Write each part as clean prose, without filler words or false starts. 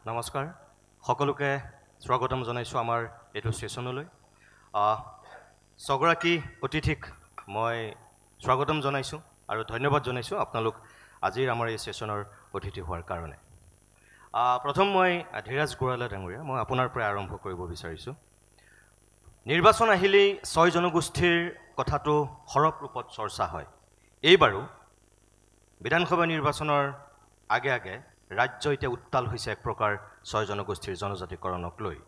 নমস্কাৰ সকলোকে স্বাগতম জনাইছোঁ আমাৰ এইটো সেশনলৈ ছগৰাকী অতিথিক মই স্বাগতম জনাইছোঁ আৰু ধন্যবাদ জনাইছোঁ আপোনালোক আজিৰ আমাৰ এই সেশনৰ অতিথি হোৱাৰ কাৰণে প্ৰথম মই ধীৰাজ গোৰালা ডাঙৰীয়া মই আপোনাৰ পৰা আৰম্ভ কৰিব বিচাৰিছোঁ নিৰ্বাচন আহিলেই 6 জনগোষ্ঠীৰ কথাটো সৰব ৰূপত চৰ্চা হয় এইবাৰো বিধানসভা নিৰ্বাচনৰ আগে আগে ৰাজ্য এতিয়া উত্তাল হৈছে এক প্ৰকাৰ 6 জনগোষ্ঠীৰ জনজাতিকৰণক লৈ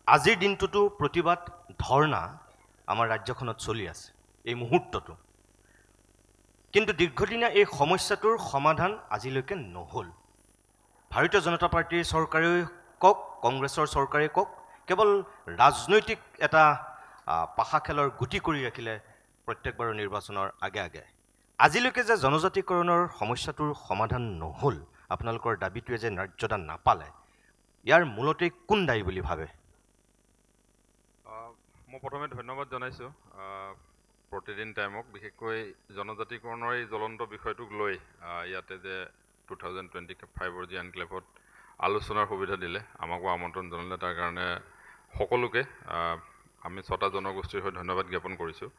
আজিৰ দিনটোতো প্ৰতিবাদ ধৰ্ণা আমাৰ ৰাজ্যখনত চলি আছে এই মুহূৰ্তটো কিন্তু দীৰ্ঘদিনীয়া এই সমস্যাটোৰ সমাধান আজিলৈকে নহল ভাৰতীয় জনতা পাৰ্টিৰ চৰকাৰে কক কংগ্ৰেছৰ চৰকাৰে কক কেৱল ৰাজনৈতিক এটা পাখা খেলৰ গুটি কৰি ৰাখিলে প্ৰত্যেকবাৰ নিৰ্বাচনৰ আগে আগে আজিলৈকে যে জনজাতিকৰণৰ সমস্যাটোৰ সমাধান নহল আপোনালোকৰ দাবীটোৱে যে ন্যায্যতা নাপালে ইয়াৰ মূলতে কোন দায়ী বুলি ভাবে মই প্ৰথমে ধন্যবাদ জনাইছোঁ প্ৰতিদিন টাইমক বিশেষকৈ জনজাতিকৰণৰ এই জ্বলন্ত বিষয়টোক লৈ ইয়াতে যে 2025 যি এনক্লেভত আলোচনাৰ সুবিধা দিলে আমাকো আমন্ত্ৰণ জনালে তাৰ কাৰণে সকলোকে আমি 6টা জনগোষ্ঠীৰ হৈ ধন্যবাদ জ্ঞাপন কৰিছোঁ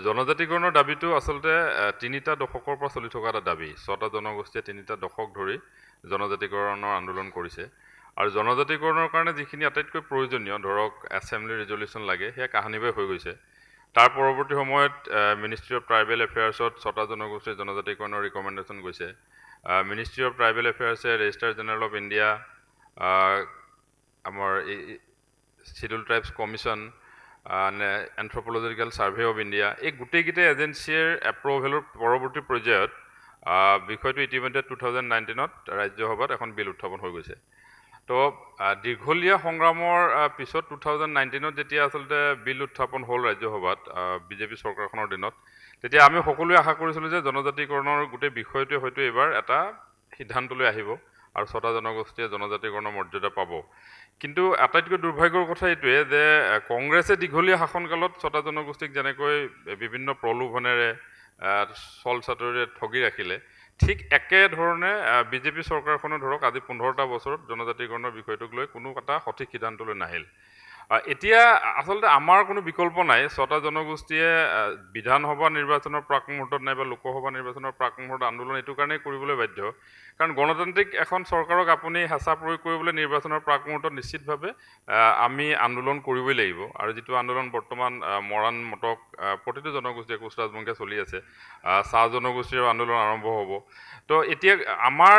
জনজাতিকৰণৰ দাবীটো আচলতে 3টা দশকৰ পৰা চলি থকা এটা দাবী 6টা জনগোষ্ঠীয়ে 3টা দশক ধৰি জনজাতিকৰণৰ আন্দোলন কৰিছে আৰু জনজাতিকৰণৰ কাৰণে যিখিনি আটাইতকৈ প্ৰয়োজনীয় ধৰক এছেম্বলি ৰিজলিউশ্যন লাগে সেয়া কাহানিবাই হৈ গৈছে তাৰ পৰৱৰ্তী সময়ত মিনিষ্ট্ৰী অফ ট্ৰাইবেল এফেয়াৰ্ছত 6টা জনগোষ্ঠীৰ জনজাতিকৰণৰ ৰিকমেণ্ডেশ্যন গৈছে মিনিষ্ট্ৰী অফ ট্ৰাইবেল এফেয়াৰ্ছে ৰেজিষ্টাৰ জেনেৰেল অফ ইণ্ডিয়া আমাৰ schedule tribes commission anthropological survey of India এই গোটেইকেইটা এজেঞ্চিৰ এপ্ৰুভেলৰ পৰৱৰ্তী পৰ্যায়ত বিষয়টো ইতিমধ্যে 2019ত ৰাজ্যসভাত এখন বিল উত্থাপন হৈ গৈছে তো দীৰ্ঘলীয়া সংগ্ৰামৰ পিছত 2019ত যেতিয়া আচলতে বিল উত্থাপন হ'ল ৰাজ্যসভাত বিজেপি চৰকাৰখনৰ দিনত তেতিয়া আমি সকলোৱে আশা কৰিছিলোঁ যে জনজাতিকৰণৰ গোটেই বিষয়টোৱে হয়তো এবাৰ এটা সিদ্ধান্তলৈ আহিব আৰু 6টা জনগোষ্ঠীয়ে জনজাতিকৰণৰ মৰ্যাদা পাব কিন্তু আটাইতকৈ দুৰ্ভাগ্যৰ কথা এইটোৱে যে কংগ্ৰেছে দীঘলীয়া শাসনকালত 6টা জনগোষ্ঠীক যেনেকৈ বিভিন্ন প্ৰলোভনেৰে চলচাতুৰে ঠগি ৰাখিলে ঠিক একেধৰণে বিজেপি চৰকাৰখনে ধৰক আজি 15টা বছৰত জনজাতিকৰণৰ বিষয়টোক লৈ কোনো এটা সঠিক সিদ্ধান্তলৈ নাহিল এতিয়া আচলতে আমাৰ কোনো বিকল্প নাই 6টা জনগোষ্ঠীয়ে বিধানসভা নিৰ্বাচনৰ প্ৰাক মুহূৰ্তত নাইবা লোকসভা নিৰ্বাচনৰ প্ৰাক মুহূৰ্তত আন্দোলন এইটো কাৰণেই কৰিবলৈ বাধ্য কাৰণ গণতান্ত্ৰিক এখন চৰকাৰক আপুনি হেঁচা প্ৰয়োগ কৰিবলৈ নিৰ্বাচনৰ প্ৰাক মুহূৰ্তত নিশ্চিতভাৱে আমি আন্দোলন কৰিবই লাগিব আৰু যিটো আন্দোলন বৰ্তমান মৰাণ মটক প্ৰতিটো জনগোষ্ঠীয়ে কুচৰাজবংশে চলি আছে চাহ জনগোষ্ঠীৰ আন্দোলন আৰম্ভ হ'ব তো এতিয়া আমাৰ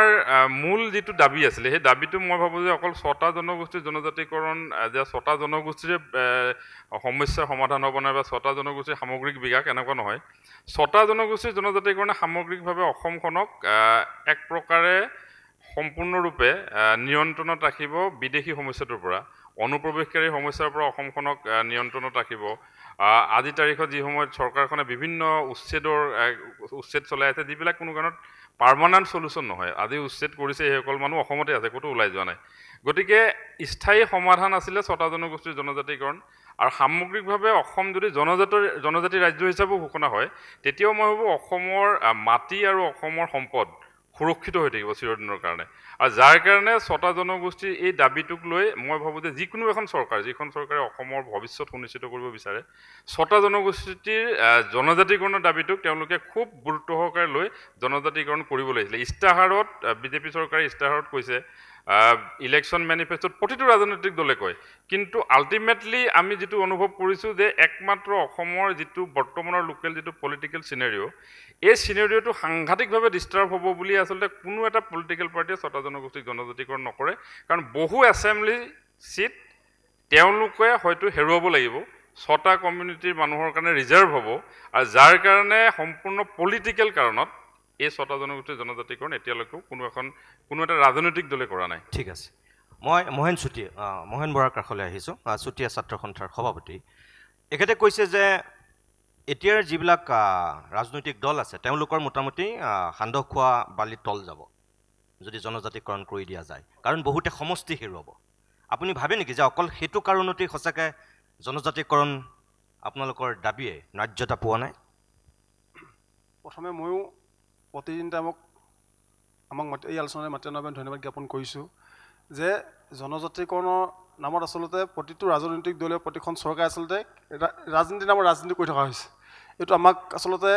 মূল যিটো দাবী আছিলে সেই দাবীটো মই ভাবোঁ যে অকল 6টা জনগোষ্ঠীৰ জনজাতিকৰণ যে 6টা জনগোষ্ঠীৰে সমস্যাৰ সমাধান হ'ব নাই বা 6টা জনগোষ্ঠীৰ সামগ্ৰিক বিকাশ এনেকুৱা নহয় 6টা জনগোষ্ঠীৰ জনজাতিকৰণে সামগ্ৰিকভাৱে অসমখনক এক প্ৰকাৰে সম্পূৰ্ণৰূপে নিয়ন্ত্ৰণত ৰাখিব বিদেশী সমস্যাটোৰ পৰা অনুপ্ৰৱেশকাৰী সমস্যাৰ পৰা অসমখনক নিয়ন্ত্ৰণত ৰাখিব আজি তাৰিখত যি সময়ত চৰকাৰখনে বিভিন্ন উচ্ছেদ চলাই আছে যিবিলাক কোনো কাৰণত পাৰ্মানেণ্ট সলিউশ্যন নহয় আজি উচ্ছেদ কৰিছে সেইসকল মানুহ অসমতে আছে ক'তো ওলাই যোৱা নাই গতিকে স্থায়ী সমাধান আছিলে 6টা জনগোষ্ঠীৰ জনজাতিকৰণ আৰু সামগ্ৰিকভাৱে অসম যদি জনজাতি ৰাজ্য হিচাপে ঘোষণা হয় তেতিয়াও মই ভাবোঁ অসমৰ মাটি আৰু অসমৰ সম্পদ সুৰক্ষিত হৈ থাকিব চিৰদিনৰ কাৰণে আৰু যাৰ কাৰণে 6টা জনগোষ্ঠীৰ এই দাবীটোক লৈ মই ভাবোঁ যে যিকোনো এখন চৰকাৰ যিখন চৰকাৰে অসমৰ ভৱিষ্যত সুনিশ্চিত কৰিব বিচাৰে 6টা জনগোষ্ঠীৰ জনজাতিকৰণৰ দাবীটোক তেওঁলোকে খুব গুৰুত্ব সহকাৰে লৈ জনজাতিকৰণ কৰিব লাগিছিলে ইস্তাহাৰত বিজেপি চৰকাৰে ইস্তাহাৰত কৈছে ইলেকশ্যন মেনিফেষ্টত প্ৰতিটো ৰাজনৈতিক দলে কয় কিন্তু আল্টিমেটলি আমি যিটো অনুভৱ কৰিছোঁ যে একমাত্ৰ অসমৰ যিটো বৰ্তমানৰ লোকেল যিটো পলিটিকেল চিনেৰিঅ' এই চিনেৰিঅ'টো সাংঘাতিকভাৱে ডিষ্টাৰ্ব হ'ব বুলি আচলতে কোনো এটা পলিটিকেল পাৰ্টিয়ে 6টা জনগোষ্ঠীক জনজাতিকৰণ নকৰে কাৰণ বহু এছেম্বলি চিট তেওঁলোকে হয়তো হেৰুৱাব লাগিব 6টা কমিউনিটিৰ মানুহৰ কাৰণে ৰিজাৰ্ভ হ'ব আৰু যাৰ কাৰণে সম্পূৰ্ণ পলিটিকেল কাৰণত এই 6টা জনগোষ্ঠীৰ জনজাতিকৰণ এতিয়ালৈকেও কোনো এটা ৰাজনৈতিক দলে কৰা নাই ঠিক আছে মই মোহন বৰাৰ কাষলৈ আহিছোঁ চুতীয়া ছাত্ৰ সন্থাৰ সভাপতি এখেতে কৈছে যে এতিয়াৰ যিবিলাক ৰাজনৈতিক দল আছে তেওঁলোকৰ মোটামুটি সান্দহ খোৱা বালিত তল যাব যদি জনজাতিকৰণ কৰি দিয়া যায় কাৰণ বহুতে সমষ্টি হেৰুৱাব আপুনি ভাবে নেকি যে অকল সেইটো কাৰণতেই সঁচাকৈ জনজাতিকৰণ আপোনালোকৰ দাবীয়ে ন্যায্যতা পোৱা নাই প্ৰথমে ময়ো প্ৰতিদিন টাইমক আমাক এই আলোচনাৰে মাতি অনাৰ বাবে ধন্যবাদ জ্ঞাপন কৰিছোঁ যে জনজাতিকৰণৰ নামত আচলতে প্ৰতিটো ৰাজনৈতিক দলে প্ৰতিখন চৰকাৰে আচলতে ৰাজনীতিৰ নামত ৰাজনীতি কৰি থকা হৈছে। এইটো আমাক আচলতে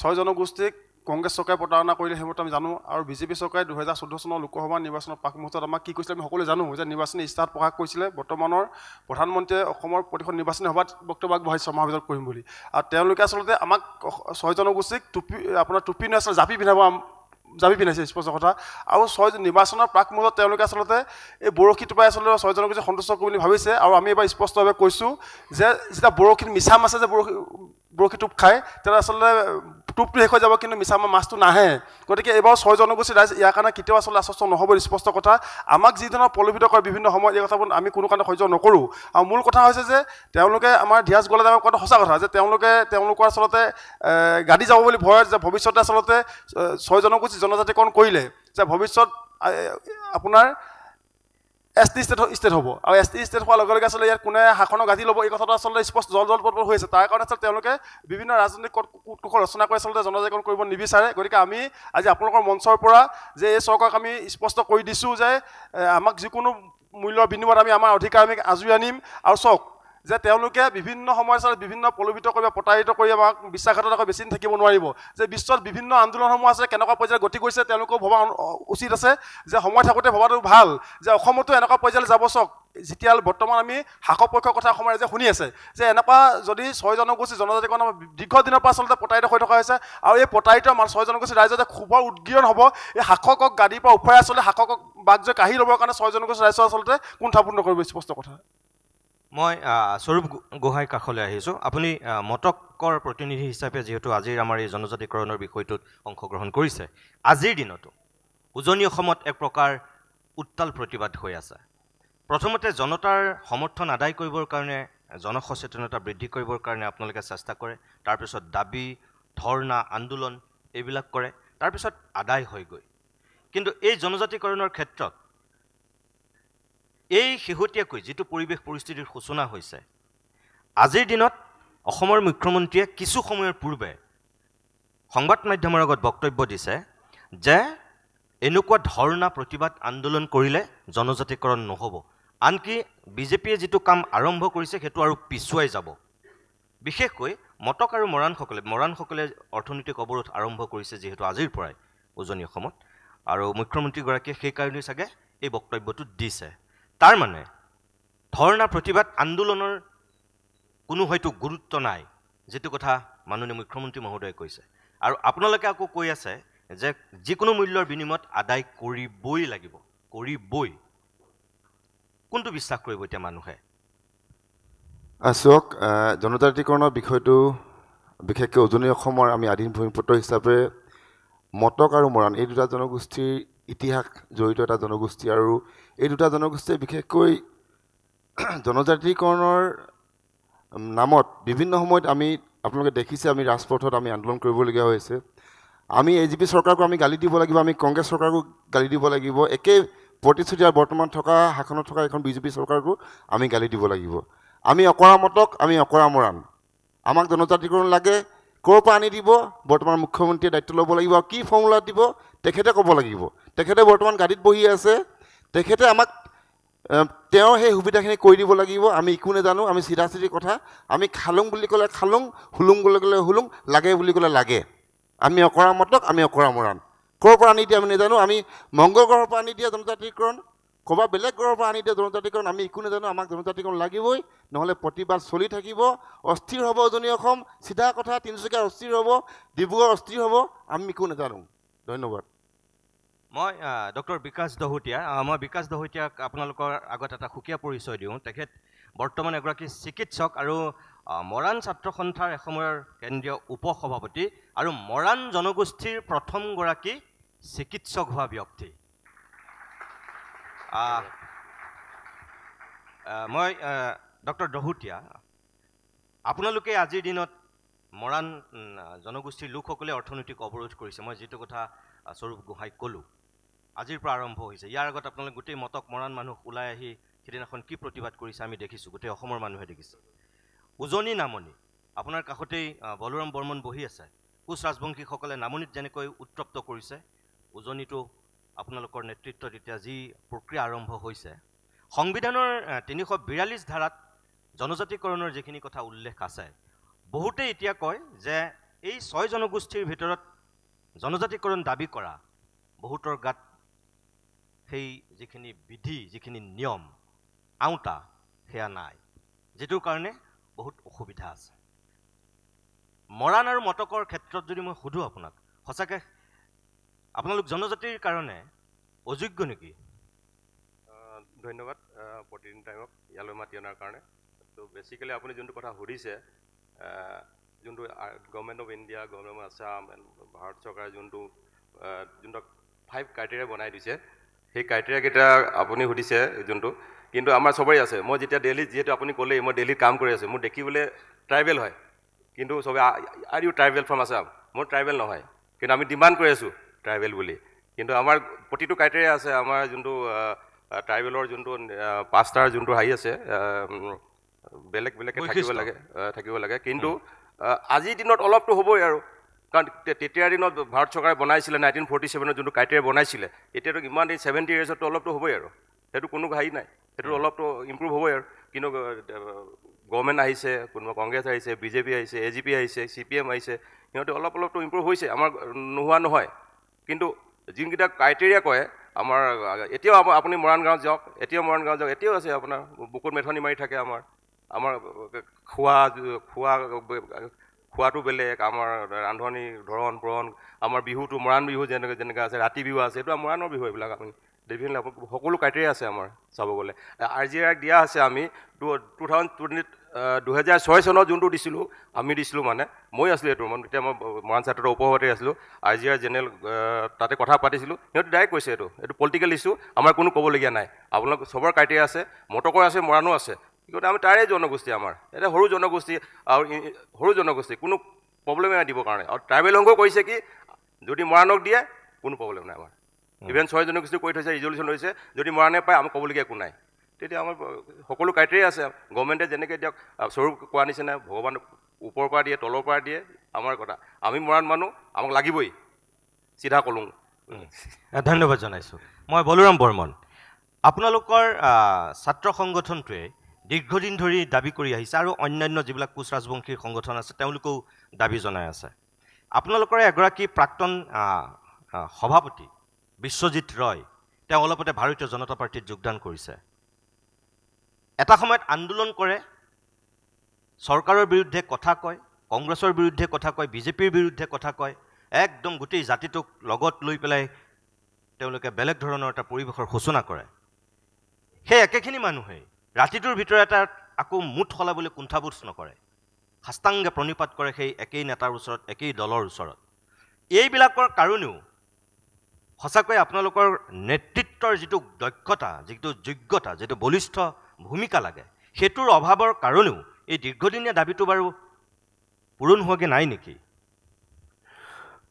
6 জনগোষ্ঠীক কংগ্ৰেছ চৰকাৰে প্ৰতাৰণা কৰিলে সেইমতে আমি জানো, আৰু বিজেপি চৰকাৰে 2014 চনৰ লোকসভা নিৰ্বাচনৰ প্ৰাক মুহূৰ্তত আমাক কি কৈছিলে আমি সকলোৱে জানো, যে নিৰ্বাচনী ইস্তাহাৰ প্ৰকাশ কৰিছিলে বৰ্তমানৰ প্ৰধানমন্ত্ৰীয়ে অসমৰ প্ৰতিখন নিৰ্বাচনী সভাত বক্তব্য আগবঢ়াইছে ছমাহৰ ভিতৰত কৰিম বুলি, আৰু তেওঁলোকে আচলতে আমাক 6 জনগোষ্ঠীক টুপি নহয় আচলতে জাপি পিন্ধাইছে স্পষ্ট কথা। আৰু 6 নিৰ্বাচনৰ প্ৰাক মুহূৰ্তত তেওঁলোকে আচলতে এই বৰশীটো পাই আচলতে 6 জনগোষ্ঠীক সন্তুষ্ট কৰিব বুলি ভাবিছে। আৰু আমি এবাৰ স্পষ্টভাৱে কৈছোঁ যে যেতিয়া বৰশীত মিছা মাছে যে বৰশী টোপ খায়, তেতিয়া আচলতে টোপটো শেষ হৈ যাব, কিন্তু মিছা মাছটো নাহে। গতিকে এইবাৰ 6 জনগোষ্ঠী ৰাইজ ইয়াৰ কাৰণে কেতিয়াও আচলতে আশ্বস্ত নহ'ব, স্পষ্ট কথা। আমাক যি ধৰণৰ প্ৰলোভিত কৰে বিভিন্ন সময়ত এই কথাবোৰ আমি কোনো কাৰণে সহ্য নকৰোঁ। আৰু মূল কথা হৈছে যে তেওঁলোকে আমাৰ ধীৰাজ গোৱালে আমাক কোৱাটো সঁচা কথা, যে তেওঁলোকৰ আচলতে গাড়ী যাব বুলি ভয়, যে ভৱিষ্যতে আচলতে 6 জনগোষ্ঠী জনজাতিকৰণ কৰিলে যে ভৱিষ্যত আপোনাৰ ST ষ্টেট হ'ব, আৰু ST ষ্টেট হোৱাৰ লগে লগে আচলতে ইয়াত কোনে শাসনৰ গাঁঠি ল'ব এই কথাটো আচলতে স্পষ্ট জলপট হৈ আছে। তাৰ কাৰণে আচলতে তেওঁলোকে বিভিন্ন ৰাজনৈতিক কূটকৌশল ৰচনা কৰি আচলতে জনজাতিকৰণ কৰিব নিবিচাৰে। গতিকে আমি আজি আপোনালোকৰ মঞ্চৰ পৰা যে এই চৰকাৰক আমি স্পষ্ট কৰি দিছোঁ যে আমাক যিকোনো মূল্যৰ বিনিময়ত আমি আমাৰ অধিকাৰ আমি আজৰি আনিম। আৰু চাওক যে তেওঁলোকে বিভিন্ন সময়ত বিভিন্ন প্ৰলোভিত কৰিব, প্ৰতাৰিত কৰি আমাক বিশ্বাসঘাতকতা কৰি বেছি দিন থাকিব নোৱাৰিব। যে বিশ্বত বিভিন্ন আন্দোলনসমূহ আছে কেনেকুৱা পৰ্যায়ত গতি কৰিছে তেওঁলোকেও ভবা উচিত আছে, যে সময় থাকোঁতে ভবাটো ভাল, যে অসমতো এনেকুৱা পৰ্যায়লৈ যাব। চাওক যেতিয়া বৰ্তমান আমি শাসকপক্ষৰ কথা অসমৰ ৰাইজে শুনি আছে যে এনেকুৱা যদি 6 জনগোষ্ঠী জনজাতিকৰণ দীৰ্ঘদিনৰ পৰা আচলতে প্ৰতাৰিত হৈ থকা হৈছে, আৰু এই প্ৰতাৰিত 6 জনগোষ্ঠী ৰাইজৰ যে খুবৰ উদগীৰণ হ'ব, এই শাসকক গাড়ীৰ পৰা উফৰাই আচলতে শাসকক বাঘজয় কাঢ়ি ল'বৰ কাৰণে 6 জনগোষ্ঠী ৰাইজৰ আচলতে কুণ্ঠাপূৰ্ণ কৰিব, স্পষ্ট কথা। মই স্বৰূপ গোহাঁইৰ কাষলৈ আহিছোঁ। আপুনি মটকৰ প্ৰতিনিধি হিচাপে যিহেতু আজিৰ আমাৰ এই জনজাতিকৰণৰ বিষয়টোত অংশগ্ৰহণ কৰিছে, আজিৰ দিনতো উজনি অসমত এক প্ৰকাৰ উত্তাল প্ৰতিবাদ হৈ আছে। প্ৰথমতে জনতাৰ সমৰ্থন আদায় কৰিবৰ কাৰণে, জনসচেতনতা বৃদ্ধি কৰিবৰ কাৰণে আপোনালোকে চেষ্টা কৰে, তাৰপিছত দাবী, ধৰ্ণা, আন্দোলন এইবিলাক কৰে, তাৰপিছত আদায় হৈ গৈ। কিন্তু এই জনজাতিকৰণৰ ক্ষেত্ৰত এই শেহতীয়াকৈ যিটো পৰিৱেশ পৰিস্থিতিৰ সূচনা হৈছে, আজিৰ দিনত অসমৰ মুখ্যমন্ত্ৰীয়ে কিছু সময়ৰ পূৰ্বে সংবাদ মাধ্যমৰ আগত বক্তব্য দিছে যে এনেকুৱা ধৰ্ণা প্ৰতিবাদ আন্দোলন কৰিলে জনজাতিকৰণ নহ'ব, আনকি বিজেপিয়ে যিটো কাম আৰম্ভ কৰিছে সেইটো আৰু পিছুৱাই যাব। বিশেষকৈ মটক আৰু মৰাণসকলে অৰ্থনৈতিক অৱৰোধ আৰম্ভ কৰিছে যিহেতু আজিৰ পৰাই উজনি অসমত, আৰু মুখ্যমন্ত্ৰীগৰাকীয়ে সেইকাৰণে চাগে এই বক্তব্যটো দিছে। তাৰ মানে ধৰ্ণা প্ৰতিবাদ আন্দোলনৰ কোনো হয়তো গুৰুত্ব নাই, যিটো কথা মাননীয় মুখ্যমন্ত্ৰী মহোদয়ে কৈছে। আৰু আপোনালোকে আকৌ কৈ আছে যে যিকোনো মূল্যৰ বিনিময়ত আদায় কৰিবই লাগিব, কৰিবই। কোনটো বিশ্বাস কৰিব এতিয়া মানুহে? চাওক, জনজাতিকৰণৰ বিষয়টো বিশেষকৈ উজনি অসমৰ আমি আদিম ভূমিপুত্ৰ হিচাপে মটক আৰু মৰাণ এই দুটা জনগোষ্ঠীৰ ইতিহাস জড়িত এটা জনগোষ্ঠী, আৰু এই দুটা জনগোষ্ঠীয়ে বিশেষকৈ জনজাতিকৰণৰ নামত বিভিন্ন সময়ত আপোনালোকে দেখিছে আমি ৰাজপথত আমি আন্দোলন কৰিবলগীয়া হৈছে। আমি AGP চৰকাৰকো আমি গালি দিব লাগিব, আমি কংগ্ৰেছ চৰকাৰকো গালি দিব লাগিব, একেই প্ৰতিশ্ৰুতি আৰু বৰ্তমান থকা শাসনত থকা এখন BJP চৰকাৰকো আমি গালি দিব লাগিব। আমি অকৰা মটক, আমি অকৰা মৰাণ, আমাক জনজাতিকৰণ লাগে, ক'ৰ পৰা আনি দিব বৰ্তমান মুখ্যমন্ত্ৰীয়ে দায়িত্ব ল'ব লাগিব, আৰু কি ফৰ্মুলা দিব তেখেতে ক'ব লাগিব। তেখেতে বৰ্তমান গাড়ীত বহি আছে, তেখেতে আমাক তেওঁ সেই সুবিধাখিনি কৰি দিব লাগিব। আমি একো নাজানো, আমি চিধা চিধি কথা, আমি খালুং বুলি ক'লে খালুং, হুলুং বুলি ক'লে হুলুং, লাগে বুলি ক'লে লাগে। আমি অকৰা মটক, আমি অকৰা মৰাণ, ক'ৰ পৰা আনি দিয়ে আমি নাজানো। আমি মংগল গ্ৰহৰ পৰা আনি দিয়া জনজাতিকৰণ, ক'ৰবাত বেলেগ গ্ৰহৰ পৰা আনি দিয়া জনজাতিকৰণ, আমি একো নাজানো। আমাক জনজাতিকৰণ লাগিবই, নহ'লে প্ৰতিবাদ চলি থাকিব। অস্থিৰ হ'ব উজনি অসম, চিধা কথা, তিনিচুকীয়া অস্থিৰ হ'ব, ডিব্ৰুগড় অস্থিৰ হ'ব, আমি একো নাজানো। ধন্যবাদ। মই ডক্টৰ বিকাশ দহোটীয়া, মই বিকাশ দহোটীয়াক আপোনালোকৰ আগত এটা সুকীয়া পৰিচয় দিওঁ। তেখেত বৰ্তমান এগৰাকী চিকিৎসক আৰু মৰাণ ছাত্ৰ সন্থাৰ এসময়ৰ কেন্দ্ৰীয় উপসভাপতি, আৰু মৰাণ জনগোষ্ঠীৰ প্ৰথমগৰাকী চিকিৎসক হোৱা ব্যক্তি। মই ডক্টৰ দহোটীয়া, আপোনালোকে আজিৰ দিনত মৰাণ জনগোষ্ঠীৰ লোকসকলে অৰ্থনৈতিক অৱৰোধ কৰিছে, মই যিটো কথা স্বৰূপ গোহাঁইক ক'লোঁ, আজিৰ পৰা আৰম্ভ হৈছে। ইয়াৰ আগত আপোনালোকে গোটেই মটক মৰাণ মানুহ ওলাই আহি সেইদিনাখন কি প্ৰতিবাদ কৰিছে আমি দেখিছোঁ, গোটেই অসমৰ মানুহে দেখিছে। উজনি নামনি, আপোনাৰ কাষতেই বলোৰাম বৰ্মন বহি আছে। কোচ ৰাজবংশীসকলে নামনিত যেনেকৈ উত্তপ্ত কৰিছে, উজনিতো আপোনালোকৰ নেতৃত্বত এতিয়া যি প্ৰক্ৰিয়া আৰম্ভ হৈছে, সংবিধানৰ ৩৪২ ধাৰাত জনজাতিকৰণৰ যিখিনি কথা উল্লেখ আছে, বহুতে এতিয়া কয় যে এই ৬ জনগোষ্ঠীৰ ভিতৰত জনজাতিকৰণ দাবী কৰা বহুতৰ গাত সেই যিখিনি বিধি, যিখিনি নিয়ম আওতা সেয়া নাই, যিটোৰ কাৰণে বহুত অসুবিধা আছে। মৰাণ আৰু মটকৰ ক্ষেত্ৰত যদি মই সুধোঁ আপোনাক, সঁচাকৈ আপোনালোক জনজাতিৰ কাৰণে অযোগ্য নেকি? ধন্যবাদ প্ৰতিদিন টাইমক ইয়ালৈ মাতি অনাৰ কাৰণে। তো বেচিকেলি আপুনি যোনটো কথা সুধিছে, যোনটো government of India, government of Assam, Bharat চৰকাৰে যোনটো 5 ক্ৰাইটেৰিয়া বনাই দিছে, সেই ক্ৰাইটেৰিয়াকেইটা আপুনি সুধিছে যোনটো, কিন্তু আমাৰ চবৰে আছে। মই যেতিয়া দিল্লীত, যিহেতু আপুনি ক'লেই মই দিল্লীত কাম কৰি আছোঁ, মোৰ দেখিবলৈ ট্ৰাইবেল হয়, কিন্তু চবে are you tribal from Assam? মোৰ ট্ৰাইবেল নহয়, কিন্তু আমি ডিমাণ্ড কৰি আছোঁ ট্ৰাইবেল বুলি। কিন্তু আমাৰ প্ৰতিটো ক্ৰাইটেৰিয়া আছে। আমাৰ যোনটো ট্ৰাইবেলৰ যোনটো 5টাৰ যোনটো হেৰি আছে, বেলেগ বেলেগকৈ থাকিব লাগে। কিন্তু আজিৰ দিনত অলপতো হ'বই আৰু, কাৰণ তেতিয়াৰ দিনত ভাৰত চৰকাৰে বনাইছিলে 1947 যোনটো ক্ৰাইটেৰিয়া বনাইছিলে, এতিয়াতো ইমান 70 ইয়াৰ্ছততো অলপতো হ'বই আৰু, সেইটো কোনো হেৰি নাই, সেইটো অলপতো ইম্প্ৰুভ হ'বই আৰু। কিন্তু গভৰ্ণমেণ্ট আহিছে, কোনোবা কংগ্ৰেছ আহিছে, বিজেপি আহিছে, AGP আহিছে, CPM আহিছে, সিহঁতে অলপতো ইম্প্ৰুভ হৈছে, আমাৰ নোহোৱা নহয়। কিন্তু যোনকেইটা ক্ৰাইটেৰিয়া কয়, আমাৰ এতিয়াও আপুনি মৰাণ গাঁৱত যাওক, এতিয়াও আছে আপোনাৰ বুকুত মেথনি মাৰি থাকে। আমাৰ খোৱাটো বেলেগ, আমাৰ ৰান্ধনি ধৰণ পৰণ, আমাৰ বিহুটো মৰাণ বিহু যেনেকৈ আছে, ৰাতি বিহু আছে, এইটো মৰাণৰ বিহু। এইবিলাক আমি ডিফিনেটলি সকলো ক্ৰাইটেৰিয়া আছে আমাৰ চাব গ'লে। RGR দিয়া আছে আমি 2006 চনত যোনটো দিছিলোঁ, আমি দিছিলোঁ, মানে মই আছিলোঁ এইটো, তেতিয়া মই মৰাণ ছাত্ৰৰ উপসভাপতি আছিলোঁ। RGR জেনেৰেল তাতে কথা পাতিছিলোঁ, সিহঁতে ডাইৰেক্ট কৈছে এইটো পলিটিকেল ইছ্যু, আমাৰ কোনো ক'বলগীয়া নাই, আপোনালোক চবৰ ক্ৰাইটেৰিয়া আছে, মটকৰ আছে, মৰাণো আছে, কিন্তু আমি তাৰে জনগোষ্ঠী, আমাৰ এতিয়া সৰু জনগোষ্ঠী কোনো প্ৰব্লেমে নাই দিবৰ কাৰণে। আৰু ট্ৰাইবেল সংঘও কৈছে কি, যদি মৰাণক দিয়ে কোনো প্ৰব্লেম নাই আমাৰ। ইভেন 6 জনগোষ্ঠী কৰি থৈছে, ৰিজলিউশ্যন হৈছে, যদি মৰাণে পায় আমাৰ ক'বলগীয়া একো নাই। তেতিয়া আমাৰ সকলো ক্ৰাইটেৰিয়া আছে। গভৰ্ণমেণ্টে যেনেকৈ দিয়ক, স্বৰূপ কোৱা নিচিনা, ভগৱান ওপৰৰ পৰা দিয়ে, তলৰ পৰা দিয়ে, আমাৰ কথা, আমি মৰাণ মানুহ, আমাক লাগিবই, চিধা ক'লোঁ। ধন্যবাদ জনাইছোঁ। মই বলোৰাম বৰ্মন। আপোনালোকৰ ছাত্ৰ সংগঠনটোৱে দীৰ্ঘদিন ধৰি দাবী কৰি আহিছে, আৰু অন্যান্য যিবিলাক কোচ ৰাজবংশীৰ সংগঠন আছে তেওঁলোকেও দাবী জনাই আছে। আপোনালোকৰে এগৰাকী প্ৰাক্তন সভাপতি বিশ্বজিৎ ৰয়, তেওঁ অলপতে ভাৰতীয় জনতা পাৰ্টীত যোগদান কৰিছে। এটা সময়ত আন্দোলন কৰে, চৰকাৰৰ বিৰুদ্ধে কথা কয়, কংগ্ৰেছৰ বিৰুদ্ধে কথা কয়, বিজেপিৰ বিৰুদ্ধে কথা কয়, একদম গোটেই জাতিটোক লগত লৈ পেলাই তেওঁলোকে বেলেগ ধৰণৰ এটা পৰিৱেশৰ সূচনা কৰে। সেই একেখিনি মানুহেই ৰাতিটোৰ ভিতৰত এটা আকৌ মুঠ সলাবলৈ কুণ্ঠাবোধ নকৰে, সাষ্টাংগে প্ৰণিপাত কৰে সেই একেই নেতাৰ ওচৰত, একেই দলৰ ওচৰত। এইবিলাকৰ কাৰণেও সঁচাকৈ আপোনালোকৰ নেতৃত্বৰ যিটো দক্ষতা, যিটো যোগ্যতা, যিটো বলিষ্ঠ ভূমিকা লাগে, সেইটোৰ অভাৱৰ কাৰণেও এই দীৰ্ঘদিনীয়া দাবীটো বাৰু পূৰণ হোৱাগৈ নাই নেকি?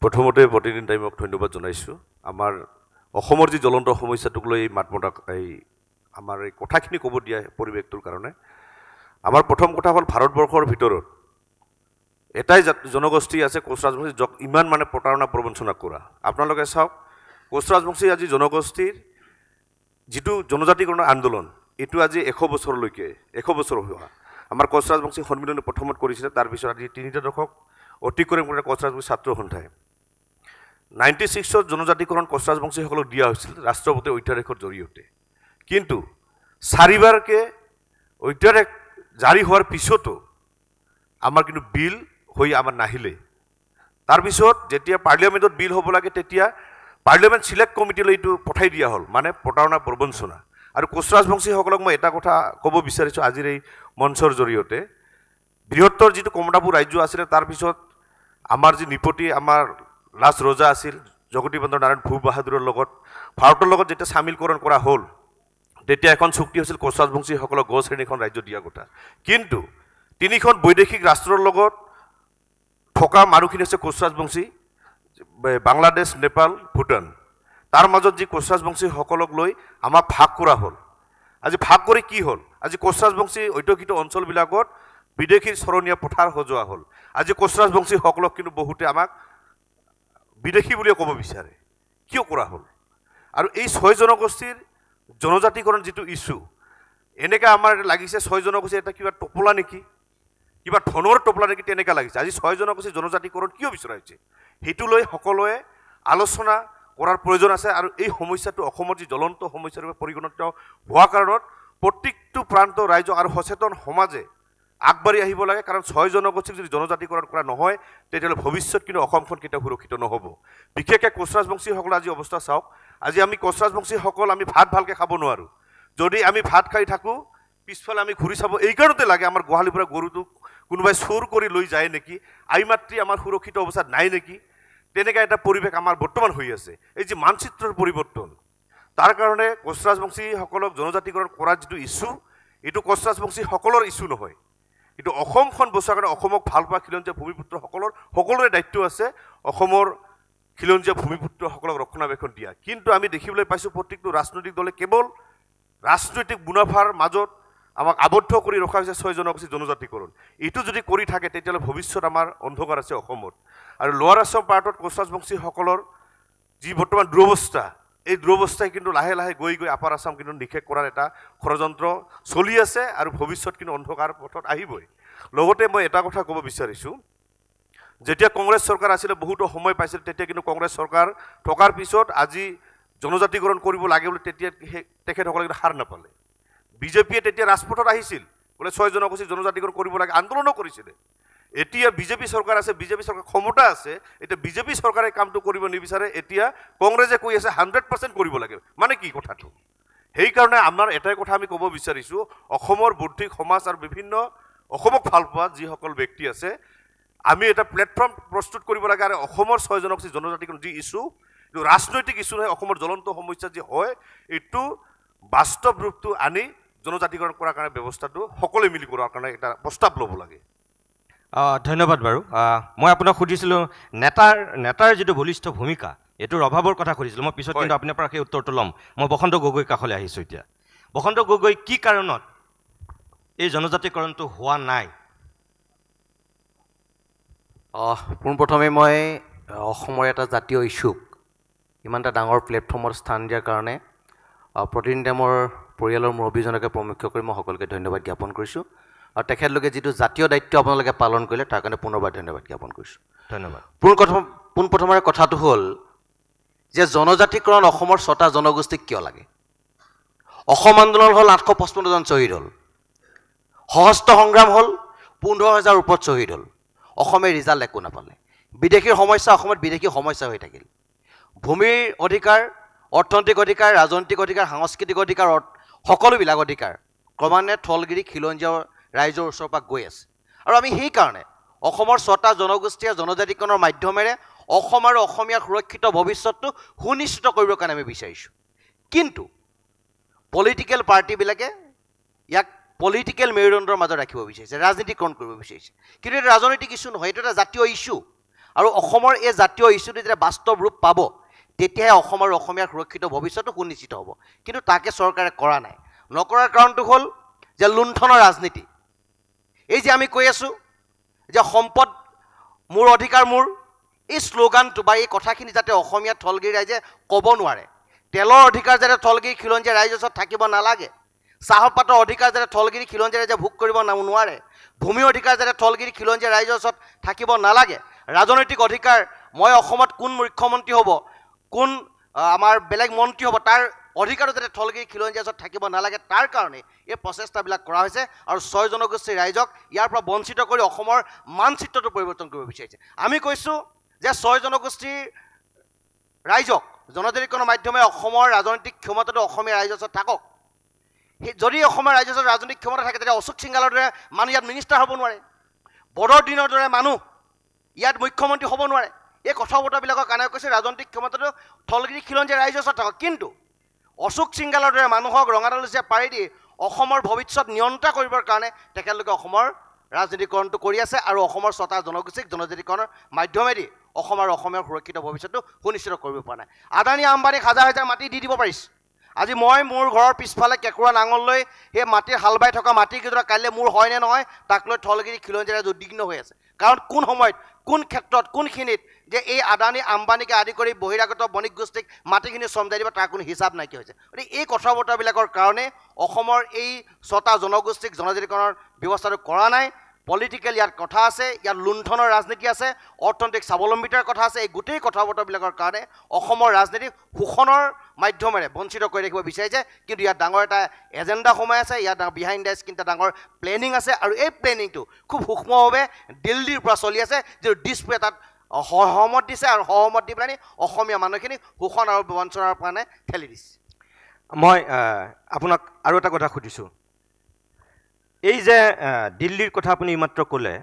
প্ৰথমতে প্ৰতিদিন টাইমক ধন্যবাদ জনাইছোঁ। আমাৰ অসমৰ যি জ্বলন্ত সমস্যাটোক লৈ এই মাত মতা, আমাৰ এই কথাখিনি ক'ব দিয়া পৰিৱেশটোৰ কাৰণে। আমাৰ প্ৰথম কথা হ'ল, ভাৰতবৰ্ষৰ ভিতৰত এটাই জনগোষ্ঠী আছে, কোচ ৰাজবংশী, ইমান মানে প্ৰতাৰণা প্ৰবঞ্চনা কৰা। আপোনালোকে চাওক, কোচ ৰাজবংশী আজি জনগোষ্ঠীৰ যিটো জনজাতিকৰণৰ আন্দোলন, এইটো আজি 100 বছৰলৈকে 100 বছৰ হোৱা। আমাৰ কোচ ৰাজবংশী সন্মিলনে প্ৰথমত কৰিছিলে, তাৰপিছত আজি 3টা দশক অতিক্ৰম কৰি কোচ ৰাজবংশী ছাত্ৰ সন্থাই 96ত জনজাতিকৰণ কোচ ৰাজবংশীসকলক দিয়া হৈছিল ৰাষ্ট্ৰপতিৰ অধ্যাদেশৰ জৰিয়তে। কিন্তু 4বাৰকৈ অধ্যাদেশ জাৰি হোৱাৰ পিছতো আমাৰ কিন্তু বিল হৈ আমাৰ নাহিলে। তাৰপিছত যেতিয়া পাৰ্লিয়ামেণ্টত বিল হ'ব লাগে, তেতিয়া পাৰ্লিয়ামেণ্ট চিলেক্ট কমিটিলৈ এইটো পঠাই দিয়া হ'ল, মানে প্ৰতাৰণা প্ৰবঞ্চনা। আৰু কোচ ৰাজবংশীসকলক মই এটা কথা ক'ব বিচাৰিছোঁ আজিৰ এই মঞ্চৰ জৰিয়তে, বৃহত্তৰ যিটো কমতাপুৰ ৰাজ্য আছিলে, তাৰপিছত আমাৰ যি নিপতি, আমাৰ ৰাজ ৰজা আছিল জগতী বন্দ্ৰ নাৰায়ণ ভূপ বাহাদুৰৰ লগত, ভাৰতৰ লগত যেতিয়া চামিলকৰণ কৰা হ'ল, তেতিয়া এখন চুক্তি হৈছিল কোচ ৰাজবংশীসকলক গ শ্ৰেণীখন ৰাজ্য দিয়া কথা। কিন্তু 3খন বৈদেশিক ৰাষ্ট্ৰৰ লগত থকা মানুহখিনি হৈছে কোচ ৰাজবংশী, বাংলাদেশ, নেপাল, ভূটান। তাৰ মাজত যি কোচ ৰাজবংশীসকলক লৈ আমাক ভাগ কৰা হ'ল। আজি ভাগ কৰি কি হ'ল? আজি কোচ ৰাজবংশী অধ্যুষিত অঞ্চলবিলাকত বিদেশীৰ চৰণীয়া পথাৰ সজোৱা হ'ল। আজি কোচ ৰাজবংশীসকলক কিন্তু বহুতে আমাক বিদেশী বুলিয়ে ক'ব বিচাৰে। কিয় কৰা হ'ল? আৰু এই 6 জনগোষ্ঠীৰ জনজাতিকৰণ যিটো ইস্যু এনেকৈ আমাৰ লাগিছে 6 জনগোষ্ঠী এটা কিবা টোপোলা নেকি, কিবা ধনৰ টোপোলা নেকি তেনেকৈ লাগিছে। আজি 6 জনগোষ্ঠী জনজাতিকৰণ কিয় বিচৰা হৈছে সেইটো লৈ সকলোৱে আলোচনা কৰাৰ প্ৰয়োজন আছে। আৰু এই সমস্যাটো অসমৰ যি জ্বলন্ত সমস্যাৰ ৰূপে পৰিগণিত হোৱা কাৰণত প্ৰত্যেকটো প্ৰান্ত ৰাইজ আৰু সচেতন সমাজে আগবাঢ়ি আহিব লাগে। কাৰণ 6 জনগোষ্ঠীক যদি জনজাতিকৰণ কৰা নহয় তেতিয়াহ'লে ভৱিষ্যত কিন্তু অসমখন কেতিয়াও সুৰক্ষিত নহ'ব। বিশেষকৈ কোচ ৰাজবংশীসকলৰ আজি অৱস্থা চাওক। আজি আমি কোচ ৰাজবংশীসকল আমি ভাত ভালকৈ খাব নোৱাৰোঁ। যদি আমি ভাত খাই থাকোঁ পিছফালে আমি ঘূৰি চাব এই কাৰণতে লাগে আমাৰ গোহালিৰ পৰা গৰুটো কোনোবাই চুৰ কৰি লৈ যায় নেকি, আই মাতৃ আমাৰ সুৰক্ষিত অৱস্থাত নাই নেকি, তেনেকুৱা এটা পৰিৱেশ আমাৰ বৰ্তমান হৈ আছে। এই যে মানচিত্ৰৰ পৰিৱৰ্তন তাৰ কাৰণে কোচ ৰাজবংশীসকলক জনজাতিকৰণ কৰাৰ যিটো ইছ্যু এইটো কোচ ৰাজবংশীসকলৰ ইছ্যু নহয়, এইটো অসমখন বচোৱাৰ কাৰণে অসমক ভাল পোৱা খিলঞ্জীয়া ভূমিপুত্ৰসকলৰ সকলোৰে দায়িত্ব আছে অসমৰ খিলঞ্জীয়া ভূমিপুত্ৰসকলক ৰক্ষণাবেক্ষণ দিয়া। কিন্তু আমি দেখিবলৈ পাইছোঁ প্ৰত্যেকটো ৰাজনৈতিক দলে কেৱল ৰাজনৈতিক মুনাফাৰ মাজত আমাক আবদ্ধ কৰি ৰখা হৈছে 6 জনগোষ্ঠী জনজাতিকৰণ। এইটো যদি কৰি থাকে তেতিয়াহ'লে ভৱিষ্যত আমাৰ অন্ধকাৰ আছে অসমত। আৰু লোৱাৰ আছাম পাৰ্টত কোচ ৰাজবংশীসকলৰ যি বৰ্তমান দুৰৱস্থা এই দুৰৱস্থাই কিন্তু লাহে লাহে গৈ গৈ আপাৰ আছাম কিন্তু নিষেধ কৰাৰ এটা ষড়যন্ত্ৰ চলি আছে আৰু ভৱিষ্যত কিন্তু অন্ধকাৰ পথত আহিবই। লগতে মই এটা কথা ক'ব বিচাৰিছোঁ, যেতিয়া কংগ্ৰেছ চৰকাৰ আছিলে বহুতো সময় পাইছিল, তেতিয়া কিন্তু কংগ্ৰেছ চৰকাৰ থকাৰ পিছত আজি জনজাতিকৰণ কৰিব লাগে বুলি তেতিয়া তেখেতসকলে কিন্তু হাৰ নাপালে। বিজেপিয়ে তেতিয়া ৰাজপথত আহিছিল বোলে 6 জনগোষ্ঠী জনজাতিকৰণ কৰিব লাগে, আন্দোলনো কৰিছিলে। এতিয়া বিজেপি চৰকাৰ আছে, বিজেপি চৰকাৰ ক্ষমতা আছে, এতিয়া বিজেপি চৰকাৰে কামটো কৰিব নিবিচাৰে। এতিয়া কংগ্ৰেছে কৈ আছে 100% কৰিব লাগে। মানে কি কথাটো? সেইকাৰণে আমাৰ এটাই কথা আমি ক'ব বিচাৰিছোঁ, অসমৰ বৌদ্ধিক সমাজ আৰু বিভিন্ন অসমক ভাল পোৱা যিসকল ব্যক্তি আছে আমি এটা প্লেটফৰ্ম প্ৰস্তুত কৰিব লাগে। আৰু অসমৰ 6 জনগোষ্ঠী জনজাতিকৰণ যি ইছ্যু এইটো ৰাজনৈতিক ইছ্যু নহয়, অসমৰ জ্বলন্ত সমস্যা যি হয় এইটো বাস্তৱ ৰূপটো আনি জনজাতিকৰণ কৰাৰ কাৰণে ব্যৱস্থাটো সকলোৱে মিলি কৰাৰ কাৰণে এটা প্ৰস্তাৱ ল'ব লাগে। ধন্যবাদ বাৰু। মই আপোনাক সুধিছিলোঁ নেতাৰ যিটো বলিষ্ঠ ভূমিকা এইটোৰ অভাৱৰ কথা সুধিছিলোঁ। মই পিছত কিন্তু আপোনাৰ পৰা সেই উত্তৰটো ল'ম। মই বসন্ত গগৈ কাষলৈ আহিছোঁ এতিয়া। বসন্ত গগৈ, কি কাৰণত এই জনজাতিকৰণটো হোৱা নাই? পোনপ্ৰথমে মই অসমৰ এটা জাতীয় ইছ্যুক ইমান এটা ডাঙৰ প্লেটফৰ্মত স্থান দিয়াৰ কাৰণে প্ৰতিনিধি মোৰ পৰিয়ালৰ মুৰব্বীজনকে প্ৰমুখ্য কৰি মই সকলোকে ধন্যবাদ জ্ঞাপন কৰিছোঁ। আৰু তেখেতলোকে যিটো জাতীয় দায়িত্ব আপোনালোকে পালন কৰিলে তাৰ কাৰণে পুনৰবাৰ ধন্যবাদ জ্ঞাপন কৰিছোঁ। ধন্যবাদ। পোনপ্ৰথমে কথাটো হ'ল যে জনজাতিকৰণ অসমৰ 6টা জনগোষ্ঠীক কিয় লাগে? অসম আন্দোলন হ'ল 855 জন শ্বহীদ হ'ল, সশস্ত্ৰ সংগ্ৰাম হ'ল 15,000 ওপৰত শ্বহীদ হ'ল, অসমে ৰিজাল্ট একো নাপালে। বিদেশীৰ সমস্যা অসমত বিদেশী সমস্যা হৈ থাকিল। ভূমিৰ অধিকাৰ, অৰ্থনৈতিক অধিকাৰ, ৰাজনৈতিক অধিকাৰ, সাংস্কৃতিক অধিকাৰ, সকলোবিলাক অধিকাৰ ক্ৰমান্বয়ে থলগিৰি খিলঞ্জীয়া ৰাইজৰ ওচৰৰ পৰা গৈ আছে। আৰু আমি সেইকাৰণে অসমৰ 6টা জনগোষ্ঠীয় জনজাতিকৰণৰ মাধ্যমেৰে অসম আৰু অসমীয়াৰ সুৰক্ষিত ভৱিষ্যতটো সুনিশ্চিত কৰিবৰ কাৰণে আমি বিচাৰিছোঁ। কিন্তু পলিটিকেল পাৰ্টিবিলাকে ইয়াক পলিটিকেল মেৰুদণ্ডৰ মাজত ৰাখিব বিচাৰিছে, ৰাজনীতিকৰণ কৰিব বিচাৰিছে। কিন্তু এটা ৰাজনৈতিক ইছ্যু নহয়, এইটো এটা জাতীয় ইছ্যু। আৰু অসমৰ এই জাতীয় ইছ্যুটো যেতিয়া বাস্তৱ ৰূপ পাব তেতিয়াহে অসম আৰু অসমীয়াৰ সুৰক্ষিত ভৱিষ্যতটো সুনিশ্চিত হ'ব। কিন্তু তাকে চৰকাৰে কৰা নাই। নকৰাৰ কাৰণটো হ'ল যে লুণ্ঠনৰ ৰাজনীতি। এই যে আমি কৈ আছোঁ যে সম্পদ মোৰ অধিকাৰ মোৰ, এই শ্লোগানটো বা এই কথাখিনি যাতে অসমীয়া থলগিৰি ৰাইজে ক'ব নোৱাৰে, তেলৰ অধিকাৰ যাতে থলগিৰি খিলঞ্জীয়া ৰাইজৰ ওচৰত থাকিব নালাগে, চাহপাতৰ অধিকাৰ যাতে থলগিৰি খিলঞ্জীয়া ৰাইজে ভোগ কৰিব নোৱাৰে, ভূমিৰ অধিকাৰ যাতে থলগিৰি খিলঞ্জীয়া ৰাইজৰ ওচৰত থাকিব নালাগে, ৰাজনৈতিক অধিকাৰ মই অসমত কোন মুখ্যমন্ত্ৰী হ'ব, কোন আমাৰ বেলেগ মন্ত্ৰী হ'ব, তাৰ অধিকাৰো যাতে থলগিৰি খিলঞ্জীয়া ওচৰত থাকিব নালাগে, তাৰ কাৰণে এই প্ৰচেষ্টাবিলাক কৰা হৈছে। আৰু 6 জনগোষ্ঠীৰ ৰাইজক ইয়াৰ পৰা বঞ্চিত কৰি অসমৰ মানচিত্ৰটো পৰিৱৰ্তন কৰিব বিচাৰিছে। আমি কৈছোঁ যে 6 জনগোষ্ঠীৰ ৰাইজক জনজাতিকৰণৰ মাধ্যমে অসমৰ ৰাজনৈতিক ক্ষমতাটো অসমীয়া ৰাইজৰ ওচৰত থাকক। যদি অসমৰ ৰাইজৰ ওচৰত ৰাজনৈতিক ক্ষমতা থাকে তেতিয়া অশোক সিংহালৰ দৰে মানুহ ইয়াত মিনিষ্টাৰ হ'ব নোৱাৰে, বৰদিনৰ দৰে মানুহ ইয়াত মুখ্যমন্ত্ৰী হ'ব নোৱাৰে। এই কথা বতৰাবিলাকৰ কাৰণে কৈছে ৰাজনৈতিক ক্ষমতাটো থলগিৰি খিলঞ্জীয়া ৰাইজৰ ওচৰত থাকক। কিন্তু অশোক সিংহালৰ দৰে মানুহক ৰঙাডালচিয়া পাৰি দি অসমৰ ভৱিষ্যত নিয়ন্ত্ৰণ কৰিবৰ কাৰণে তেখেতলোকে অসমৰ ৰাজনীতিকৰণটো কৰি আছে। আৰু অসমৰ 6টা জনগোষ্ঠীক জনজাতিকৰণৰ মাধ্যমেদি অসম আৰু অসমীয়াৰ সুৰক্ষিত ভৱিষ্যতটো সুনিশ্চিত কৰিব পৰা নাই। আদানী আম্বানীক হাজাৰ হাজাৰ মাটি দি দিব পাৰিছে। আজি মই মোৰ ঘৰৰ পিছফালে কেঁকুৰা নাঙল লৈ সেই মাটিৰ হাল বাই থকা মাটিকেইডৰা কাইলৈ মোৰ হয়নে নহয় তাক লৈ থলগিৰি খিলঞ্জীয়া ৰাইজ উদ্বিগ্ন হৈ আছে। কাৰণ কোন সময়ত কোন ক্ষেত্ৰত কোনখিনিত যে এই আদানী আম্বানীকে আদি কৰি বহিৰাগত বণিক গোষ্ঠীক মাটিখিনি চমজাই দিব তাৰ কোনো হিচাপ নাইকিয়া হৈছে গতিকে এই কথা বতৰাবিলাকৰ কাৰণে অসমৰ এই 6টা জনগোষ্ঠীক জনজাতিকৰণৰ ব্যৱস্থাটো কৰা নাই পলিটিকেল ইয়াত কথা আছে ইয়াত লুণ্ঠনৰ ৰাজনীতি আছে অৰ্থনৈতিক স্বাৱলম্বিতাৰ কথা আছে এই গোটেই কথা বতৰাবিলাকৰ কাৰণে অসমৰ ৰাজনীতি শোষণৰ মাধ্যমেৰে বঞ্চিত কৰি ৰাখিব বিচাৰিছে কিন্তু ইয়াত ডাঙৰ এটা এজেণ্ডা সোমাই আছে ইয়াত বিহাইণ্ড দ্য স্ক্ৰীন এটা ডাঙৰ প্লেনিং আছে আৰু এই প্লেনিংটো খুব সূক্ষ্মভাৱে দিল্লীৰ পৰা চলি আছে যিটো ডিছপ্লে তাত সহমত দিছে আৰু সহমত দি পেলাই অসমীয়া মানুহখিনি শোষণ আৰু বঞ্চনাৰ কাৰণে ঠেলি দিছে মই আপোনাক আৰু এটা কথা সুধিছোঁ এই যে দিল্লীৰ কথা আপুনি মাত্ৰ ক'লে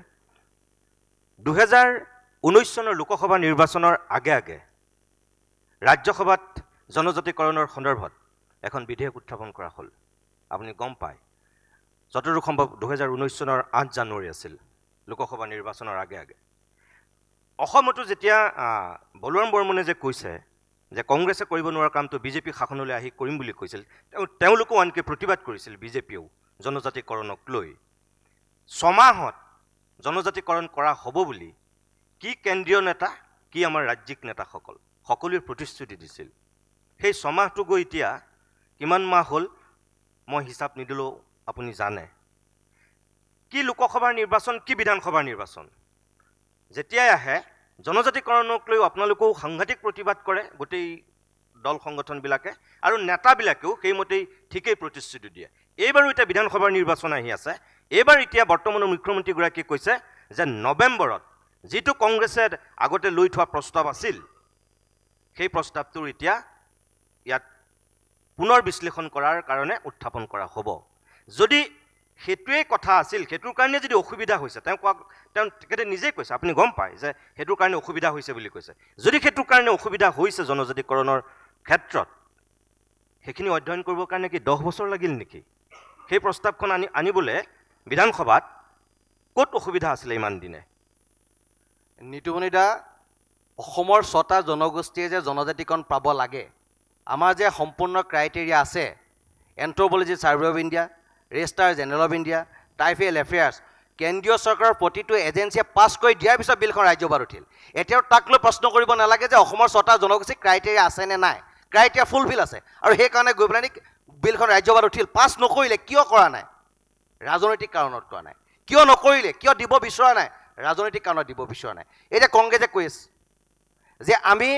2019 চনৰ লোকসভা নিৰ্বাচনৰ আগে আগে ৰাজ্যসভাত জনজাতিকৰণৰ সন্দৰ্ভত এখন বিধেয়ক উত্থাপন কৰা হ'ল আপুনি গম পায় যতদূৰ সম্ভৱ 2019 চনৰ 8 জানুৱাৰী আছিল লোকসভা নিৰ্বাচনৰ আগে আগে অসমতো যেতিয়া বলৰাম বৰ্মনে যে কৈছে যে কংগ্ৰেছে কৰিব নোৱাৰা কামটো বিজেপি শাসনলৈ আহি কৰিম বুলি কৈছিল তেওঁলোকো আনকি প্ৰতিবাদ কৰিছিল বিজেপিও জনজাতিকৰণক লৈ 6 মাহত জনজাতিকৰণ কৰা হ'ব বুলি কি কেন্দ্ৰীয় নেতা কি আমাৰ ৰাজ্যিক নেতাসকল সকলোৱে প্ৰতিশ্ৰুতি দিছিল সেই 6 মাহটো গৈ এতিয়া কিমান মাহ হ'ল মই হিচাপ নিদিলেও আপুনি জানে কি লোকসভাৰ নিৰ্বাচন কি বিধানসভাৰ নিৰ্বাচন যেতিয়াই আহে জনজাতিকৰণক লৈ আপোনালোকেও সাংঘাতিক প্ৰতিবাদ কৰে গোটেই দল সংগঠনবিলাকে আৰু নেতাবিলাকেও সেইমতেই ঠিকেই প্ৰতিশ্ৰুতি দিয়ে এইবাৰো এতিয়া বিধানসভাৰ নিৰ্বাচন আহি আছে এইবাৰ এতিয়া বৰ্তমানৰ মুখ্যমন্ত্ৰীগৰাকীয়ে কৈছে যে নৱেম্বৰত যিটো কংগ্ৰেছে আগতে লৈ থোৱা প্ৰস্তাৱ আছিল সেই প্ৰস্তাৱটোৰ এতিয়া ইয়াত পুনৰ বিশ্লেষণ কৰাৰ কাৰণে উত্থাপন কৰা হ'ব যদি সেইটোৱে কথা আছিল সেইটোৰ কাৰণে যদি অসুবিধা হৈছে তেওঁ নিজেই কৈছে আপুনি গম পায় যে সেইটোৰ কাৰণে অসুবিধা হৈছে বুলি কৈছে যদি সেইটোৰ কাৰণে অসুবিধা হৈছে জনজাতিকৰণৰ ক্ষেত্ৰত সেইখিনি অধ্যয়ন কৰিবৰ কাৰণে কি 10 বছৰ লাগিল নেকি সেই প্ৰস্তাৱখন আনিবলৈ বিধানসভাত ক'ত অসুবিধা আছিলে ইমান দিনে নিতুমণি দা অসমৰ 6টা জনগোষ্ঠীয়ে যে জনজাতিকৰণ পাব লাগে আমাৰ যে সম্পূৰ্ণ ক্ৰাইটেৰিয়া আছে anthropology survey of India registrar general of India tribal affairs কেন্দ্ৰীয় চৰকাৰৰ প্ৰতিটো এজেঞ্চিয়ে পাছ কৰি দিয়াৰ পিছত বিলখন ৰাজ্যসভাত উঠিল এতিয়াও তাক লৈ প্ৰশ্ন কৰিব নালাগে যে অসমৰ 6টা জনগোষ্ঠী ক্ৰাইটেৰিয়া আছে নে নাই ক্ৰাইটেৰিয়া ফুলফিল আছে আৰু সেইকাৰণে গৈ পেলাই বিলখন ৰাজ্যসভাত উঠিল পাছ নকৰিলে কিয় কৰা নাই ৰাজনৈতিক কাৰণত কৰা নাই কিয় নকৰিলে কিয় দিব বিচৰা নাই ৰাজনৈতিক কাৰণত দিব বিচৰা নাই এতিয়া কংগ্ৰেছে কৈ আছে যে আমি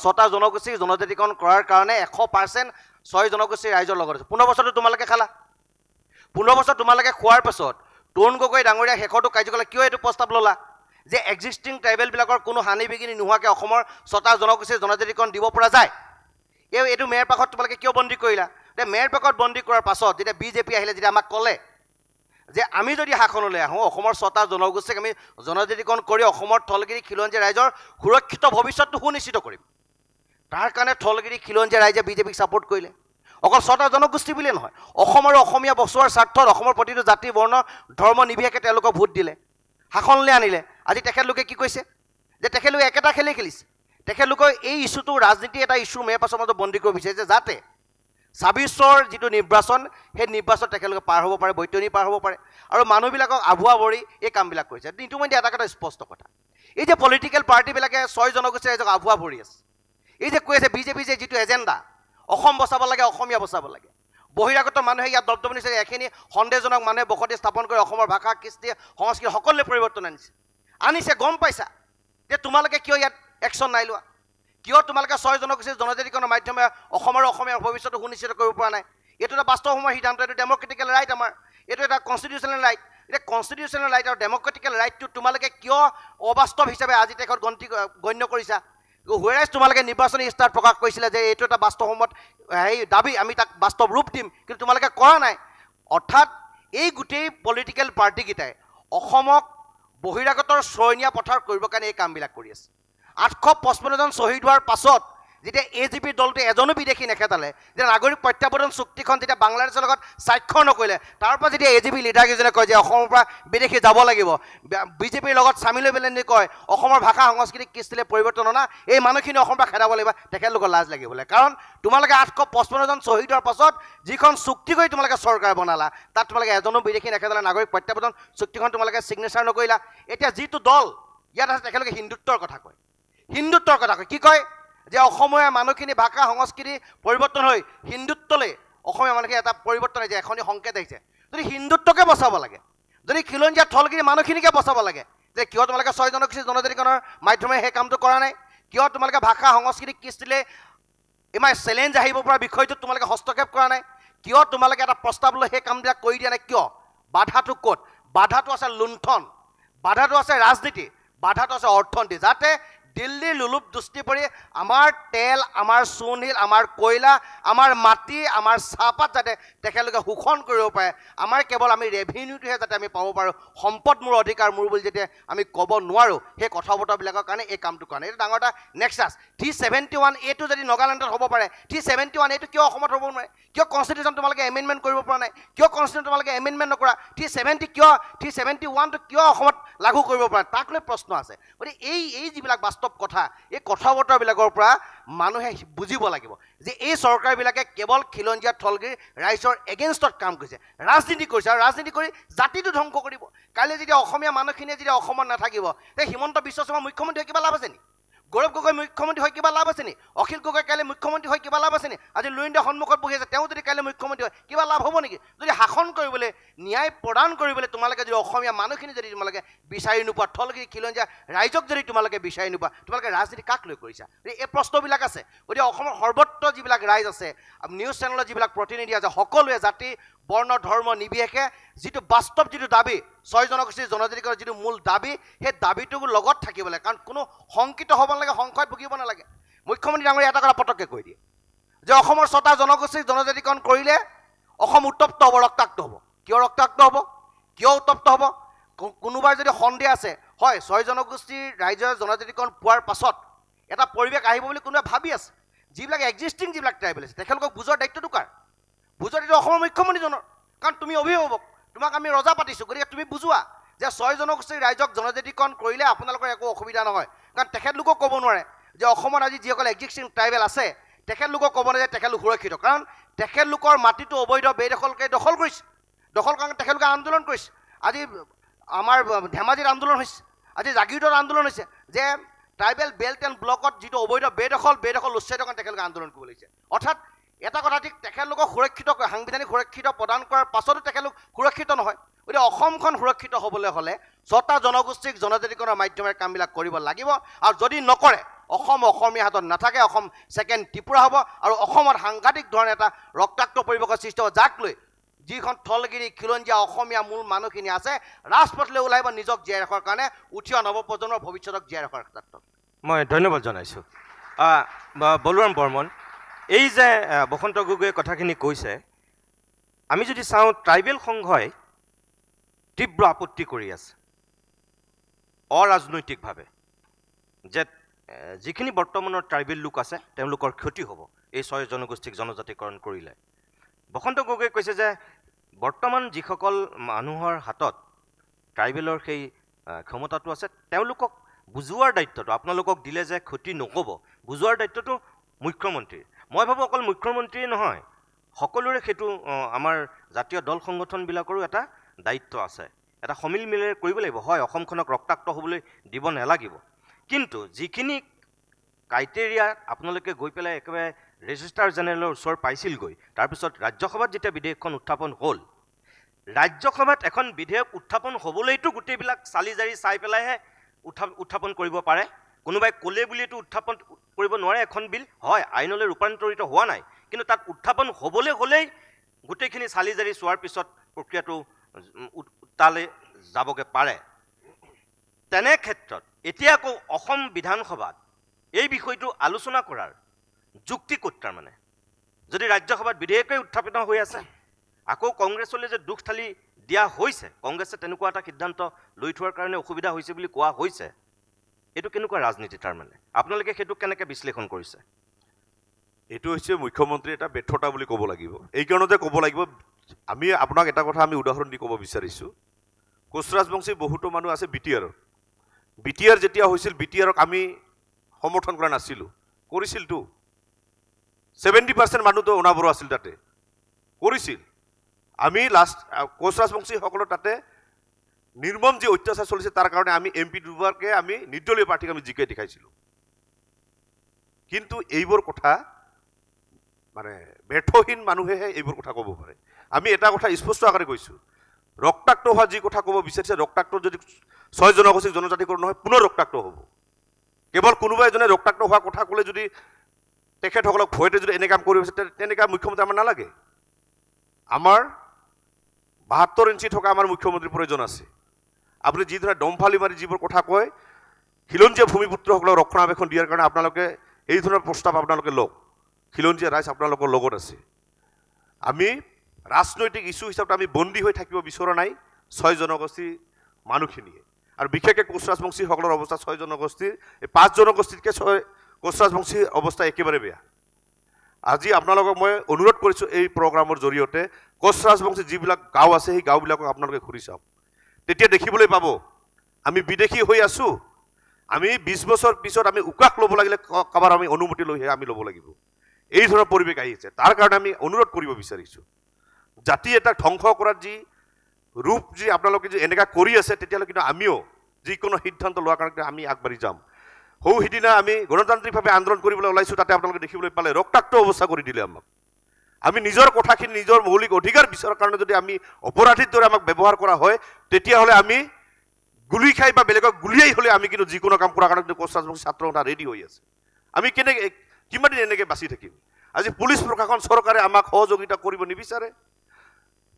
6টা জনগোষ্ঠীক জনজাতিকৰণ কৰাৰ কাৰণে 100% 6 জনগোষ্ঠীৰ ৰাইজৰ লগত আছে 15 বছৰটো তোমালোকে খালা 15 বছৰ তোমালোকে খোৱাৰ পাছত তৰুণ গগৈ ডাঙৰীয়া শেষৰটো কাৰ্যকালত কিয় এইটো প্ৰস্তাৱ ল'লা যে এক্সিষ্টিং ট্ৰাইবেলবিলাকৰ কোনো হানি বিঘিনি নোহোৱাকৈ অসমৰ 6টা জনগোষ্ঠীৰ জনজাতিকৰণ দিব পৰা যায় এইটো মেয়ৰ পাকত তোমালোকে কিয় বন্দী কৰিলা মেয়ৰ পাকত বন্দী কৰাৰ পাছত যেতিয়া বিজেপি আহিলে যেতিয়া আমাক ক'লে যে আমি যদি শাসনলৈ আহোঁ অসমৰ 6টা জনগোষ্ঠীক আমি জনজাতিকৰণ কৰি অসমৰ থলগিৰি খিলঞ্জীয়া ৰাইজৰ সুৰক্ষিত ভৱিষ্যতটো সুনিশ্চিত কৰিম তাৰ কাৰণে থলগিৰি খিলঞ্জীয়া ৰাইজে বিজেপিক ছাপোৰ্ট কৰিলে অকল 6টা জনগোষ্ঠী বুলিয়ে নহয় অসমৰ অসমীয়া বচোৱাৰ স্বাৰ্থত অসমৰ প্ৰতিটো জাতি বৰ্ণ ধৰ্ম নিৰ্বিশেষে তেওঁলোকক ভোট দিলে শাসনলৈ আনিলে আজি তেখেতলোকে কি কৈছে যে তেখেতলোকে একেটা খেলেই খেলিছে তেখেতলোকৰ এই ইছ্যুটো ৰাজনীতি এটা ইছ্যু মেৰ পাছৰ মাজত বন্দী কৰিব বিচাৰিছে যাতে 26ৰ যিটো নিৰ্বাচন সেই নিৰ্বাচন তেখেতলোকে পাৰ হ'ব পাৰে বৈতৰণি পাৰ হ'ব পাৰে আৰু মানুহবিলাকক আভুৱা ভৰি এই কামবিলাক কৰিছে ইতিমধ্যে এটা কথা স্পষ্ট কথা এই যে পলিটিকেল পাৰ্টিবিলাকে 6 জনগোষ্ঠীৰ ৰাইজক আভুৱা ভৰি আছে এই যে কৈ আছে বিজেপি যে যিটো এজেণ্ডা অসম বচাব লাগে অসমীয়া বচাব লাগে বহিৰাগত মানুহে ইয়াত দপদপনি চাই এখিনি সন্দেহজনক মানুহে বসতি স্থাপন কৰি অসমৰ ভাষা কৃষ্টি সংস্কৃতি সকলোৱে পৰিৱৰ্তন আনিছে গম পাইছা যে তোমালোকে কিয় ইয়াত একশ্যন নাই লোৱা কিয় তোমালোকে 6 জনগোষ্ঠীৰ জনজাতিকৰণৰ মাধ্যমে অসমৰ অসমীয়াৰ ভৱিষ্যতটো সুনিশ্চিত কৰিব পৰা নাই এইটো এটা বাস্তৱ সময়ৰ সিদ্ধান্ত এইটো ডেমক্ৰেটিকেল ৰাইট আমাৰ এইটো এটা কনষ্টিটিউচনেল ৰাইট এতিয়া কনষ্টিটিউচনেল ৰাইট আৰু ডেমক্ৰেটিকেল ৰাইটটো তোমালোকে কিয় অবাস্তৱ হিচাপে আজি তেখেত গণ্য কৰিছা হুৱেৰাইজ তোমালোকে নিৰ্বাচনী ইস্তাহাৰত প্ৰকাশ কৰিছিলে যে এইটো এটা বাস্তৱ সময়ত দাবী আমি তাক বাস্তৱ ৰূপ দিম কিন্তু তোমালোকে কৰা নাই অৰ্থাৎ এই গোটেই পলিটিকেল পাৰ্টিকেইটাই অসমক বহিৰাগতৰ চৰণীয়া পথাৰ কৰিবৰ কাৰণে এই কামবিলাক কৰি আছে 855 জন শ্বহীদ হোৱাৰ পাছত যেতিয়া এজিপি দলটো এজনো বিদেশী নেখেতালে যেতিয়া নাগৰিক প্ৰত্যাৱৰ্তন চুক্তিখন যেতিয়া বাংলাদেশৰ লগত স্বাক্ষৰ নকৰিলে তাৰ পৰা যেতিয়া এজিপি লিডাৰকেইজনে কয় যে অসমৰ পৰা বিদেশী যাব লাগিব বিজেপিৰ লগত চামিল হৈ পেলাই কয় অসমৰ ভাষা সংস্কৃতি কৃষ্টিলে পৰিৱৰ্তন অনা এই মানুহখিনি অসমৰ পৰা খেদাব লাগিব তেখেতলোকৰ লাজ লাগিবলৈ কাৰণ তোমালোকে 855 জন শ্বহীদ হোৱাৰ পাছত যিখন চুক্তি কৰি তোমালোকে চৰকাৰ বনালা তাত তোমালোকে এজনো বিদেশী নেখেতালে নাগৰিক প্ৰত্যাৱৰ্তন চুক্তিখন তোমালোকে ছিগনেচাৰ নকৰিলা এতিয়া যিটো দল ইয়াত আছে তেখেতলোকে হিন্দুত্বৰ কথা কয়, হিন্দুত্বৰ কথা কয়। কি কয় যে অসমীয়া মানুহখিনি ভাষা সংস্কৃতি পৰিৱৰ্তন হৈ হিন্দুত্বলৈ অসমীয়া মানুহখিনি এটা পৰিৱৰ্তন আহিছে, এখনি সংকেত আহিছে। যদি হিন্দুত্বকে বচাব লাগে, যদি খিলঞ্জীয়া থলগিৰি মানুহখিনিকে বচাব লাগে, যে কিয় তোমালোকে 6 জনগোষ্ঠী জনজাতিকৰণৰ মাধ্যমেৰে সেই কামটো কৰা নাই? কিয় তোমালোকে ভাষা সংস্কৃতি কৃষ্টিলে ইমান চেলেঞ্জ আহিব পৰা বিষয়টোত তোমালোকে হস্তক্ষেপ কৰা নাই? কিয় তোমালোকে এটা প্ৰস্তাৱ লৈ সেই কামবিলাক কৰি দিয়া নাই? কিয়? বাধাটো ক'ত? বাধাটো আছে লুণ্ঠন, বাধাটো আছে ৰাজনীতি, বাধাটো আছে অৰ্থনীতি, যাতে দিল্লীৰ লুলুপ দৃষ্টি পৰি আমাৰ তেল, আমাৰ চূণশিল, আমাৰ কয়লা, আমাৰ মাটি, আমাৰ চাহপাত যাতে তেখেতলোকে শোষণ কৰিব পাৰে। আমাৰ কেৱল আমি ৰেভিনিউটোহে যাতে আমি পাব পাৰোঁ, সম্পদ মোৰ অধিকাৰ মোৰ বুলি যেতিয়া আমি ক'ব নোৱাৰোঁ, সেই কথা বতৰাবিলাকৰ কাৰণে এই কামটো কৰা নাই। এইটো ডাঙৰ এটা নেক্সাছ। 371A যদি নাগালেণ্ডত হ'ব পাৰে, 371A কিয় অসমত হ'ব নোৱাৰে? কিয় কনষ্টিটিউশ্যন তোমালোকে এমেণ্ডমেণ্ট কৰিব পৰা নাই? কিয় কনষ্টিটিউশ্যন তোমালোকে এমেণ্ডমেণ্ট নকৰা? 370 কিয় 371টো কিয় অসমত লাগু কৰিব পৰা? তাক লৈ প্ৰশ্ন আছে। গতিকে এই যিবিলাক বাস্তৱ কথা, এই কথা বতৰাবিলাকৰ পৰা মানুহে বুজিব লাগিব যে এই চৰকাৰবিলাকে কেৱল খিলঞ্জীয়া থলগিৰি ৰাইজৰ এগেইনষ্টত কাম কৰিছে, ৰাজনীতি কৰিছে, আৰু ৰাজনীতি কৰি জাতিটো ধ্বংস কৰিব। কাইলৈ যেতিয়া অসমীয়া মানুহখিনিয়ে যেতিয়া অসমত নাথাকিব, সেই হিমন্ত বিশ্ব শৰ্মা মুখ্যমন্ত্ৰী হৈ কিবা লাভ আছে নি? গৌৰৱ গগৈ মুখ্যমন্ত্ৰী হৈ কিবা লাভ আছে নি? অখিল গগৈ কাইলৈ মুখ্যমন্ত্ৰী হৈ কিবা লাভ আছে নি? আজি লুৰিন্দৰ সন্মুখত বহি আছে, তেওঁ যদি কাইলৈ মুখ্যমন্ত্ৰী হয় কিবা লাভ হ'ব নেকি? যদি শাসন কৰিবলৈ, ন্যায় প্ৰদান কৰিবলৈ তোমালোকে যদি অসমীয়া মানুহখিনি যদি তোমালোকে বিচাৰি নোপোৱা, থলগিৰি খিলঞ্জীয়া ৰাইজক যদি তোমালোকে বিচাৰি নোপোৱা, তোমালোকে ৰাজনীতি কাক লৈ কৰিছা? এই প্ৰশ্নবিলাক আছে। গতিকে অসমৰ সৰ্বত্ৰ যিবিলাক ৰাইজ আছে, নিউজ চেনেলৰ যিবিলাক প্ৰতিনিধি আছে, সকলোৱে জাতি বৰ্ণ ধৰ্ম নিৰ্বিশেষে যিটো বাস্তৱ যিটো দাবী, 6 জনগোষ্ঠীৰ জনজাতিকৰণৰ যিটো মূল দাবী, সেই দাবীটোৰ লগত থাকিব লাগে। কাৰণ কোনো শংকিত হ'ব নালাগে, সংশয়ত ভুগিব নালাগে। মুখ্যমন্ত্ৰী ডাঙৰীয়া এটা কথা পটককৈ কৈ দিয়ে যে অসমৰ 6টা জনগোষ্ঠীৰ জনজাতিকৰণ কৰিলে অসম উত্তপ্ত হ'ব, ৰক্তাক্ত হ'ব। কিয় ৰক্তাক্ত হ'ব? কিয় উত্তপ্ত হ'ব? কোনোবাৰ যদি সন্দেহ আছে, হয় 6 জনগোষ্ঠীৰ ৰাইজৰ জনজাতিকৰণ পোৱাৰ পাছত এটা পৰিৱেশ আহিব বুলি কোনোবাই ভাবি আছে। যিবিলাক এক্সিষ্টিং যিবিলাক ট্ৰাইবেল আছে, তেখেতলোকক বুজোৱাৰ দায়িত্বটো কাৰ? বুজোৱাৰ দায়িত্ব অসমৰ মুখ্যমন্ত্ৰীজনৰ। কাৰণ তুমি অভিভাৱক, তোমাক আমি ৰজা পাতিছোঁ, গতিকে তুমি বুজোৱা যে 6 জনগোষ্ঠীৰ ৰাইজক জনজাতিকৰণ কৰিলে আপোনালোকৰ একো অসুবিধা নহয়। কাৰণ তেখেতলোকক ক'ব নোৱাৰে যে অসমত আজি যিসকল এক্সিষ্টিং ট্ৰাইবেল আছে, তেখেতলোকক ক'ব নোৱাৰে যে তেখেতলোক সুৰক্ষিত। কাৰণ তেখেতলোকৰ মাটিটো অবৈধ বেদখলকে দখল কৰিছে, দখল কাৰণে তেখেতলোকে আন্দোলন কৰিছে। আজি আমাৰ ধেমাজিত আন্দোলন হৈছে, আজি জাগিৰোডত আন্দোলন হৈছে যে ট্ৰাইবেল বেল্ট এণ্ড ব্লকত যিটো অবৈধ বেদখল উচ্ছেদৰ কাৰণে তেখেতলোকে আন্দোলন কৰিব লাগিছে। অৰ্থাৎ এটা কথা ঠিক, তেখেতলোকক সুৰক্ষিত, সাংবিধানিক সুৰক্ষিত প্ৰদান কৰাৰ পাছতো তেখেতলোক সুৰক্ষিত নহয়। গতিকে অসমখন সুৰক্ষিত হ'বলৈ হ'লে 6টা জনগোষ্ঠীক জনজাতিকৰণৰ মাধ্যমেৰে কামবিলাক কৰিব লাগিব। আৰু যদি নকৰে, অসম অসমীয়া হাতত নাথাকে, অসম ছেকেণ্ড ত্ৰিপুৰা হ'ব, আৰু অসমত সাংঘাতিক ধৰণে এটা ৰক্তাক্ত পৰিৱেশৰ সৃষ্টি হ'ব, যাক লৈ যিখন থলগিৰি খিলঞ্জীয়া অসমীয়া মূল মানুহখিনি আছে ৰাজপথলৈ ওলাই আহিব নিজক জীয়াই ৰখাৰ কাৰণে, উঠি অহা নৱপ্ৰজন্মৰ ভৱিষ্যতক জীয়াই ৰখাৰ ক্ষেত্ৰত। মই ধন্যবাদ জনাইছোঁ। বলৰাম বৰ্মন, এই যে বসন্ত গগৈয়ে কথাখিনি কৈছে, আমি যদি চাওঁ ট্ৰাইবেল সংঘই তীব্ৰ আপত্তি কৰি আছে অৰাজনৈতিকভাৱে যে যিখিনি বৰ্তমানৰ ট্ৰাইবেল লোক আছে তেওঁলোকৰ ক্ষতি হ'ব এই 6 জনগোষ্ঠীক জনজাতিকৰণ কৰিলে। বসন্ত গগৈয়ে কৈছে যে বৰ্তমান যিসকল মানুহৰ হাতত ট্ৰাইবেলৰ সেই ক্ষমতাটো আছে, তেওঁলোকক বুজোৱাৰ দায়িত্বটো আপোনালোকক দিলে যে ক্ষতি নক'ব, বুজোৱাৰ দায়িত্বটো মুখ্যমন্ত্ৰীৰ। মই ভাবোঁ অকল মুখ্যমন্ত্ৰীয়ে নহয়, সকলোৰে সেইটো আমাৰ জাতীয় দল সংগঠনবিলাকৰো এটা দায়িত্ব আছে, এটা সমিল মিলেৰে কৰিব লাগিব। হয়, অসমখনক ৰক্তাক্ত হ'বলৈ দিব নালাগিব, কিন্তু যিখিনি ক্ৰাইটেৰিয়া আপোনালোকে গৈ পেলাই একেবাৰে ৰেজিষ্ট্ৰাৰ জেনেৰেলৰ ওচৰ পাইছিলগৈ, তাৰপিছত ৰাজ্যসভাত যেতিয়া বিধেয়কখন উত্থাপন হ'ল, ৰাজ্যসভাত এখন বিধেয়ক উত্থাপন হ'বলৈতো গোটেইবিলাক চালি জাৰি চাই পেলাইহে উত্থাপন কৰিব পাৰে। কোনোবাই ক'লে বুলিতো উত্থাপন কৰিব নোৱাৰে এখন বিল। হয়, আইনলৈ ৰূপান্তৰিত হোৱা নাই, কিন্তু তাত উত্থাপন হ'বলৈ হ'লেই গোটেইখিনি চালি জাৰি চোৱাৰ পিছত প্ৰক্ৰিয়াটো তালৈ যাবগৈ পাৰে। তেনে ক্ষেত্ৰত এতিয়া আকৌ অসম বিধানসভাত এই বিষয়টো আলোচনা কৰাৰ যুক্তি ক'ত? তাৰমানে যদি ৰাজ্যসভাত বিধেয়কেই উত্থাপিত হৈ আছে, আকৌ কংগ্ৰেছলৈ যে দুখ ঢালি দিয়া হৈছে, কংগ্ৰেছে তেনেকুৱা এটা সিদ্ধান্ত লৈ থোৱাৰ কাৰণে অসুবিধা হৈছে বুলি কোৱা হৈছে, এইটো কেনেকুৱা ৰাজনীতি? তাৰমানে আপোনালোকে সেইটো কেনেকৈ বিশ্লেষণ কৰিছে? এইটো হৈছে মুখ্যমন্ত্ৰীৰ এটা ব্যৰ্থতা বুলি ক'ব লাগিব। এই কাৰণতে ক'ব লাগিব, আমি আপোনাক এটা কথা আমি উদাহৰণ দি ক'ব বিচাৰিছোঁ। কোচ ৰাজবংশীৰ বহুতো মানুহ আছে বিটিআৰ যেতিয়া হৈছিল, বিটিআৰক আমি সমৰ্থন কৰা নাছিলোঁ, কৰিছিলতো। 70% মানুহতো অনাবৰো আছিল, তাতে কৰিছিল। আমি লাষ্ট কোচ ৰাজবংশীসকলৰ তাতে নিৰ্মম যি অত্যাচাৰ চলিছে তাৰ কাৰণে আমি MP দুবাৰকে আমি নিৰ্দলীয় পাৰ্টিক আমি জিকাই দেখাইছিলোঁ। কিন্তু এইবোৰ কথা মানে ব্যৰ্থহীন মানুহেহে এইবোৰ কথা ক'ব পাৰে। আমি এটা কথা স্পষ্ট আকাৰে কৈছোঁ, ৰক্তাক্ত হোৱা যি কথা ক'ব বিচাৰিছে, ৰক্তাক্ত যদি 6 জনগোষ্ঠীক জনজাতিকৰণ নহয় পুনৰ ৰক্তাক্ত হ'ব। কেৱল কোনোবা এজনে ৰক্তাক্ত হোৱা কথা ক'লে যদি তেখেতসকলক ভয়তে যদি এনে কাম কৰিব তেনেকুৱা মুখ্যমন্ত্ৰী আমাৰ নালাগে। আমাৰ 72 ইঞ্চি থকা আমাৰ মুখ্যমন্ত্ৰীৰ প্ৰয়োজন আছে। আপুনি যি ধৰণে দমফালি মাৰি যিবোৰ কথা কয়, খিলঞ্জীয়া ভূমিপুত্ৰসকলক ৰক্ষণাবেক্ষণ দিয়াৰ কাৰণে আপোনালোকে এই ধৰণৰ প্ৰস্তাৱ আপোনালোকে লওক। খিলঞ্জীয়া ৰাইজ আপোনালোকৰ লগত আছে। আমি ৰাজনৈতিক ইছ্যু হিচাপে আমি বন্দী হৈ থাকিব বিচৰা নাই 6 জনগোষ্ঠী মানুহখিনিয়ে। আৰু বিশেষকৈ কোচ ৰাজবংশীসকলৰ অৱস্থা 6 জনগোষ্ঠীৰ, এই 5 জনগোষ্ঠীতকৈ কোচ ৰাজবংশীৰ অৱস্থা একেবাৰে বেয়া। আজি আপোনালোকক মই অনুৰোধ কৰিছোঁ এই প্ৰগ্ৰামৰ জৰিয়তে কোচ ৰাজবংশী যিবিলাক গাঁও আছে সেই গাঁওবিলাকক আপোনালোকে ঘূৰি চাওক। তেতিয়া দেখিবলৈ পাব আমি বিদেশী হৈ আছোঁ। আমি 20 বছৰ পিছত আমি উকাহ ল'ব লাগিলে কাৰোবাৰ আমি অনুমতি লৈহে আমি ল'ব লাগিব। এই ধৰণৰ পৰিৱেশ আহিছে। তাৰ কাৰণে আমি অনুৰোধ কৰিব বিচাৰিছোঁ, জাতি এটাক ধ্বংস কৰাৰ যি ৰূপ যি আপোনালোকে যদি এনেকুৱা কৰি আছে, তেতিয়াহ'লে কিন্তু আমিও যিকোনো সিদ্ধান্ত লোৱাৰ কাৰণে আমি আগবাঢ়ি যাম। সিদিনা আমি গণতান্ত্ৰিকভাৱে আন্দোলন কৰিবলৈ ওলাইছোঁ, তাতে আপোনালোকে দেখিবলৈ পালে ৰক্তাক্ত অৱস্থা কৰি দিলে আমাক। আমি নিজৰ কথাখিনি নিজৰ মৌলিক অধিকাৰ বিচৰাৰ কাৰণে যদি আমি অপৰাধীৰ দৰে আমাক ব্যৱহাৰ কৰা হয়, তেতিয়াহ'লে আমি গুলি খাই বা বেলেগক গুলিয়াই হ'লে আমি কিন্তু যিকোনো কাম কৰাৰ কাৰণে কিন্তু কোচ ৰাজবংশী ছাত্ৰ সন্থা ৰেডি হৈ আছে। আমি কিমান দিন এনেকৈ বাচি থাকিম? আজি পুলিচ প্ৰশাসন চৰকাৰে আমাক সহযোগিতা কৰিব নিবিচাৰে,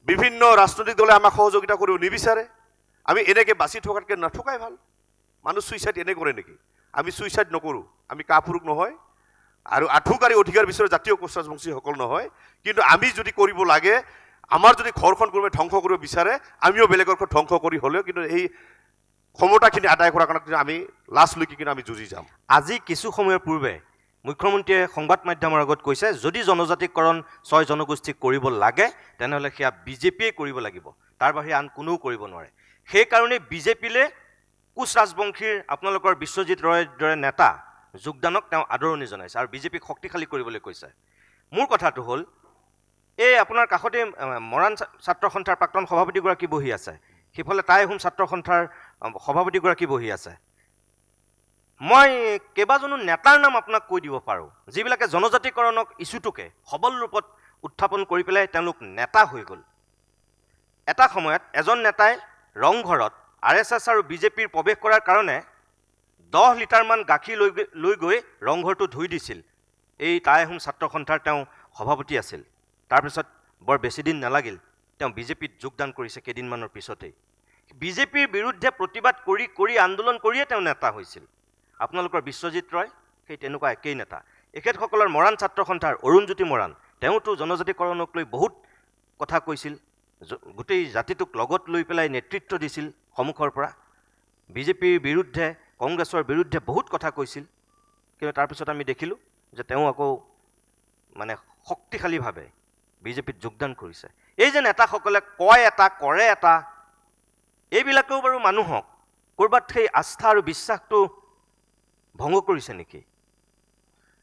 বিভিন্ন ৰাজনৈতিক দলে আমাক সহযোগিতা কৰিব নিবিচাৰে। আমি এনেকৈ বাচি থকাতকৈ নথকাই ভাল। মানুহ ছুইচাইড এনে কৰে নেকি? আমি ছুইচাইড নকৰোঁ। আমি কাপুৰুষ নহয় আৰু আঠুকাৰী অধিকাৰ বিচৰা জাতীয় কোচ ৰাজবংশীসকল নহয়। কিন্তু আমি যদি কৰিব লাগে, আমাৰ যদি ঘৰখন কোনোবাই ধ্বংস কৰিব বিচাৰে, আমিও বেলেগৰ ঘৰ ধ্বংস কৰি হ'লেও কিন্তু এই ক্ষমতাখিনি আদায় কৰাৰ কাৰণে আমি লাজ লৈকে কিন্তু আমি যুঁজি যাম। আজি কিছু সময়ৰ পূৰ্বে মুখ্যমন্ত্ৰীয়ে সংবাদ মাধ্যমৰ আগত কৈছে, যদি জনজাতিকৰণ 6 জনগোষ্ঠীক কৰিব লাগে তেনেহ'লে সেয়া বিজেপিয়ে কৰিব লাগিব, তাৰ বাহিৰে আন কোনেও কৰিব নোৱাৰে। সেইকাৰণে বিজেপিলে কোচ ৰাজবংশীৰ আপোনালোকৰ বিশ্বজিৎ ৰয়ৰ দৰে নেতা যোগদানক তেওঁ আদৰণি জনাইছে আৰু বিজেপিক শক্তিশালী কৰিবলৈ কৈছে। মোৰ কথাটো হ'ল, এই আপোনাৰ কাষতে মৰাণ ছাত্ৰ সন্থাৰ প্ৰাক্তন সভাপতিগৰাকী বহি আছে, সিফালে টাই আহোম ছাত্ৰ সন্থাৰ সভাপতিগৰাকী বহি আছে। মই কেইবাজনো নেতাৰ নাম আপোনাক কৈ দিব পাৰোঁ, যিবিলাকে জনজাতিকৰণক ইছ্যুটোকে সবল ৰূপত উত্থাপন কৰি পেলাই তেওঁলোক নেতা হৈ গ'ল। এটা সময়ত এজন নেতাই ৰংঘৰত RSS আৰু বিজেপিৰ প্ৰৱেশ কৰাৰ কাৰণে 10 লিটাৰমান গাখীৰ লৈ গৈ ৰংঘৰটো ধুই দিছিল। এই টাই আহোম ছাত্ৰ সন্থাৰ তেওঁ সভাপতি আছিল। তাৰপিছত বৰ বেছি দিন নালাগিল, তেওঁ বিজেপিত যোগদান কৰিছে কেইদিনমানৰ পিছতেই। বিজেপিৰ বিৰুদ্ধে প্ৰতিবাদ কৰি আন্দোলন কৰিয়ে তেওঁ নেতা হৈছিল। আপোনালোকৰ বিশ্বজিৎ ৰয় সেই তেনেকুৱা একেই নেতা। এখেতসকলৰ মৰাণ ছাত্ৰ সন্থাৰ অৰুণজ্যোতি মৰাণ, তেওঁতো জনজাতিকৰণক লৈ বহুত কথা কৈছিল, গোটেই জাতিটোক লগত লৈ পেলাই নেতৃত্ব দিছিল সন্মুখৰ পৰা। বিজেপিৰ বিৰুদ্ধে, কংগ্ৰেছৰ বিৰুদ্ধে বহুত কথা কৈছিল। কিন্তু তাৰপিছত আমি দেখিলোঁ যে তেওঁ আকৌ মানে শক্তিশালীভাৱে বিজেপিত যোগদান কৰিছে। এই যে নেতাসকলে কয় এটা কৰে এটা, এইবিলাকেও বাৰু মানুহক ক'ৰবাত সেই আস্থা আৰু বিশ্বাসটো ভংগ কৰিছে নেকি?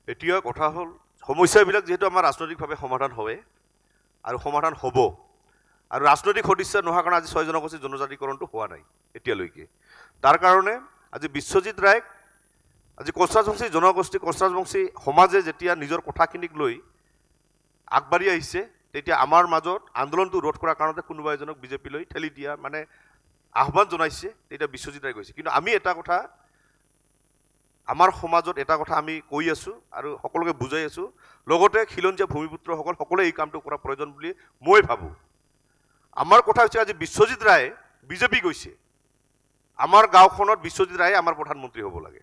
এতিয়া কথা হ'ল, সমস্যাবিলাক যিহেতু আমাৰ ৰাজনৈতিকভাৱে সমাধান হয় আৰু সমাধান হ'ব, আৰু ৰাজনৈতিক সদিচ্ছা নোহোৱাৰ কাৰণে আজি 6 জনগোষ্ঠীৰ জনজাতিকৰণটো হোৱা নাই এতিয়ালৈকে। তাৰ কাৰণে আজি বিশ্বজিৎ ৰায়ক, আজি কোচ ৰাজবংশী জনগোষ্ঠী, কোচ ৰাজবংশী সমাজে যেতিয়া নিজৰ কথাখিনিক লৈ আগবাঢ়ি আহিছে, তেতিয়া আমাৰ মাজত আন্দোলনটো ৰোধ কৰাৰ কাৰণতে কোনোবা এজনক বিজেপিলৈ ঠেলি দিয়া মানে আহ্বান জনাইছে, তেতিয়া বিশ্বজিৎ ৰায় গৈছে। কিন্তু আমি এটা কথা, আমাৰ সমাজত এটা কথা আমি কৈ আছোঁ আৰু সকলোকে বুজাই আছোঁ, লগতে খিলঞ্জীয়া ভূমিপুত্ৰসকল সকলোৱে এই কামটো কৰা প্ৰয়োজন বুলি মই ভাবোঁ। আমাৰ কথা হৈছে, আজি বিশ্বজিৎ ৰায়ে বিজেপি গৈছে, আমাৰ গাঁওখনত বিশ্বজিৎ ৰায়ে আমাৰ প্ৰধানমন্ত্ৰী হ'ব লাগে।